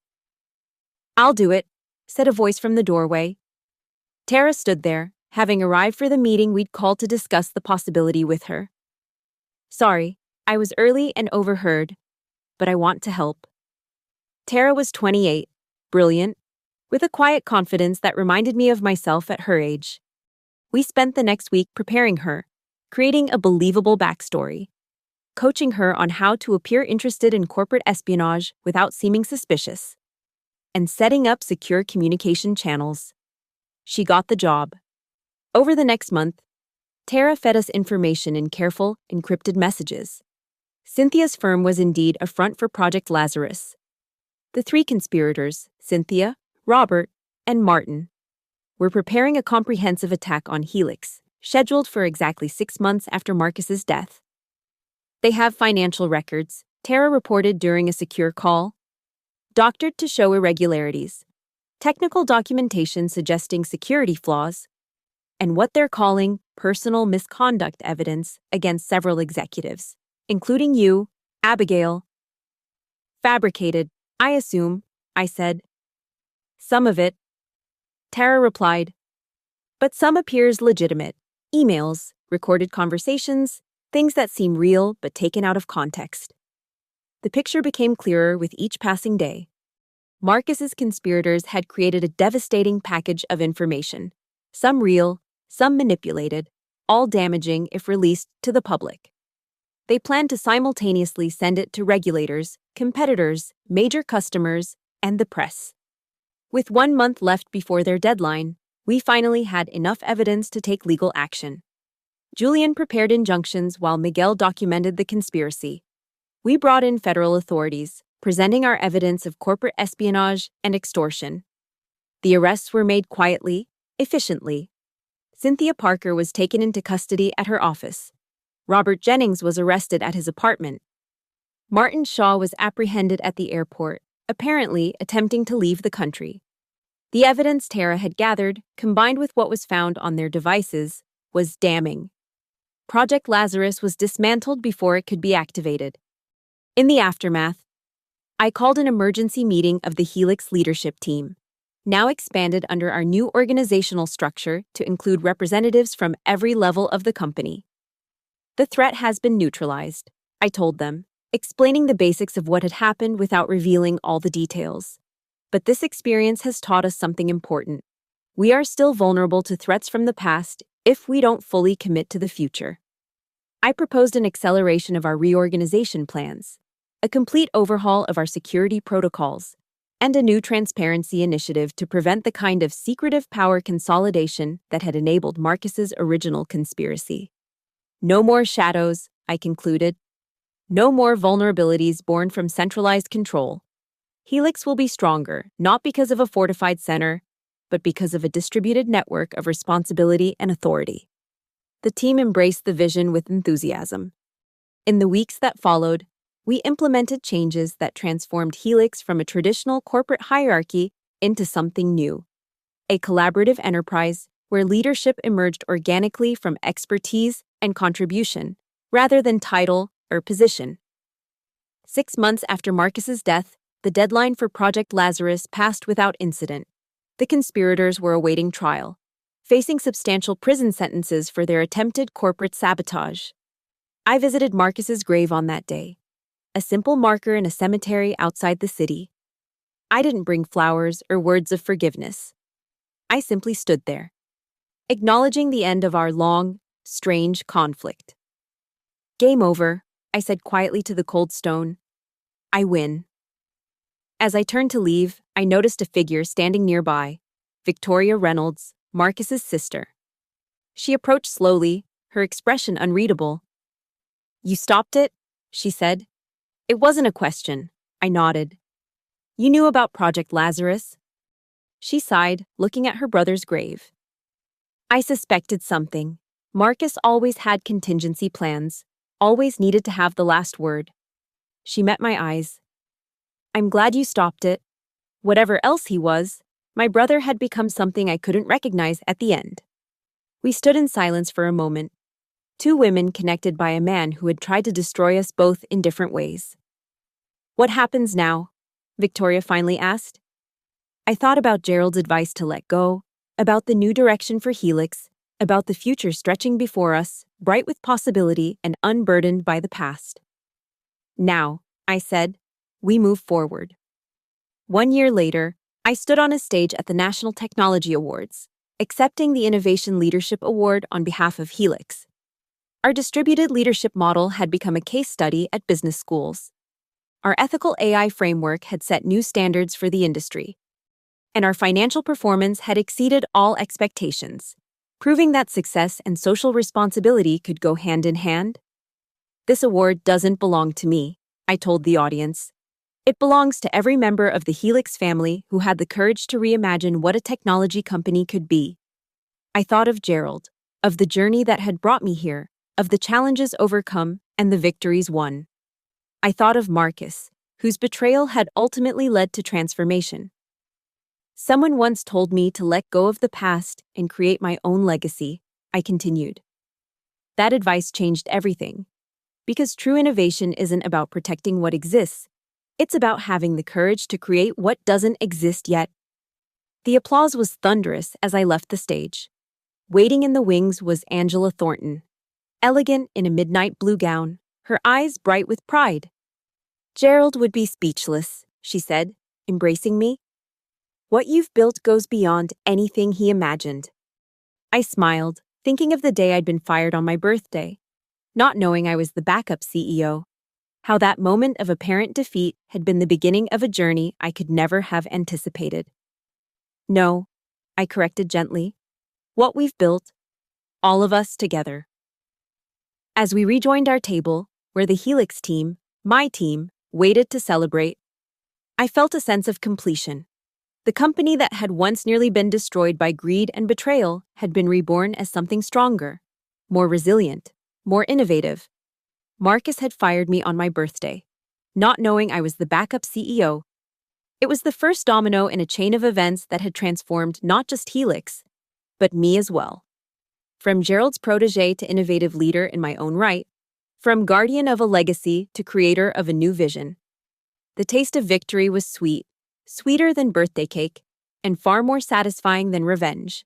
I'll do it, said a voice from the doorway. Tara stood there, having arrived for the meeting we'd called to discuss the possibility with her. Sorry, I was early and overheard, but I want to help. Tara was 28, brilliant, with a quiet confidence that reminded me of myself at her age. We spent the next week preparing her, creating a believable backstory, coaching her on how to appear interested in corporate espionage without seeming suspicious, and setting up secure communication channels. She got the job. Over the next month, Tara fed us information in careful, encrypted messages. Cynthia's firm was indeed a front for Project Lazarus. The 3 conspirators, Cynthia, Robert, and Martin, We're preparing a comprehensive attack on Helix, scheduled for exactly 6 months after Marcus's death. They have financial records, Tara reported during a secure call, doctored to show irregularities, technical documentation suggesting security flaws, and what they're calling personal misconduct evidence against several executives, including you, Abigail. Fabricated, I assume, I said. Some of it, Tara replied. But some appears legitimate. Emails, recorded conversations, things that seem real but taken out of context. The picture became clearer with each passing day. Marcus's conspirators had created a devastating package of information, some real, some manipulated, all damaging if released to the public. They planned to simultaneously send it to regulators, competitors, major customers, and the press. With 1 month left before their deadline, we finally had enough evidence to take legal action. Julian prepared injunctions while Miguel documented the conspiracy. We brought in federal authorities, presenting our evidence of corporate espionage and extortion. The arrests were made quietly, efficiently. Cynthia Parker was taken into custody at her office. Robert Jennings was arrested at his apartment. Martin Shaw was apprehended at the airport, apparently attempting to leave the country. The evidence Tara had gathered, combined with what was found on their devices, was damning. Project Lazarus was dismantled before it could be activated. In the aftermath, I called an emergency meeting of the Helix leadership team, now expanded under our new organizational structure to include representatives from every level of the company. The threat has been neutralized, I told them, explaining the basics of what had happened without revealing all the details. But this experience has taught us something important. We are still vulnerable to threats from the past if we don't fully commit to the future. I proposed an acceleration of our reorganization plans, a complete overhaul of our security protocols, and a new transparency initiative to prevent the kind of secretive power consolidation that had enabled Marcus's original conspiracy. No more shadows, I concluded. No more vulnerabilities born from centralized control. Helix will be stronger, not because of a fortified center, but because of a distributed network of responsibility and authority. The team embraced the vision with enthusiasm. In the weeks that followed, we implemented changes that transformed Helix from a traditional corporate hierarchy into something new, a collaborative enterprise where leadership emerged organically from expertise and contribution, rather than title or position. 6 months after Marcus's death, the deadline for Project Lazarus passed without incident. The conspirators were awaiting trial, facing substantial prison sentences for their attempted corporate sabotage. I visited Marcus's grave on that day, a simple marker in a cemetery outside the city. I didn't bring flowers or words of forgiveness. I simply stood there, acknowledging the end of our long, strange conflict. Game over, I said quietly to the cold stone. I win. As I turned to leave, I noticed a figure standing nearby, Victoria Reynolds, Marcus's sister. She approached slowly, her expression unreadable. You stopped it? She said. It wasn't a question, I nodded. You knew about Project Lazarus? She sighed, looking at her brother's grave. I suspected something. Marcus always had contingency plans, always needed to have the last word. She met my eyes. I'm glad you stopped it. Whatever else he was, my brother had become something I couldn't recognize at the end. We stood in silence for a moment, two women connected by a man who had tried to destroy us both in different ways. What happens now? Victoria finally asked. I thought about Gerald's advice to let go, about the new direction for Helix, about the future stretching before us, bright with possibility and unburdened by the past. Now, I said, we move forward. 1 year later, I stood on a stage at the National Technology Awards, accepting the Innovation Leadership Award on behalf of Helix. Our distributed leadership model had become a case study at business schools. Our ethical AI framework had set new standards for the industry, and our financial performance had exceeded all expectations, proving that success and social responsibility could go hand in hand. This award doesn't belong to me, I told the audience. It belongs to every member of the Helix family who had the courage to reimagine what a technology company could be. I thought of Gerald, of the journey that had brought me here, of the challenges overcome and the victories won. I thought of Marcus, whose betrayal had ultimately led to transformation. Someone once told me to let go of the past and create my own legacy, I continued. That advice changed everything. Because true innovation isn't about protecting what exists, it's about having the courage to create what doesn't exist yet. The applause was thunderous as I left the stage. Waiting in the wings was Angela Thornton, elegant in a midnight blue gown, her eyes bright with pride. Gerald would be speechless, she said, embracing me. What you've built goes beyond anything he imagined. I smiled, thinking of the day I'd been fired on my birthday, not knowing I was the backup CEO. How that moment of apparent defeat had been the beginning of a journey I could never have anticipated. No, I corrected gently. What we've built, all of us together. As we rejoined our table, where the Helix team, my team, waited to celebrate, I felt a sense of completion. The company that had once nearly been destroyed by greed and betrayal had been reborn as something stronger, more resilient, more innovative. Marcus had fired me on my birthday, not knowing I was the backup CEO. It was the first domino in a chain of events that had transformed not just Helix, but me as well. From Gerald's protege to innovative leader in my own right, from guardian of a legacy to creator of a new vision. The taste of victory was sweet, sweeter than birthday cake, and far more satisfying than revenge.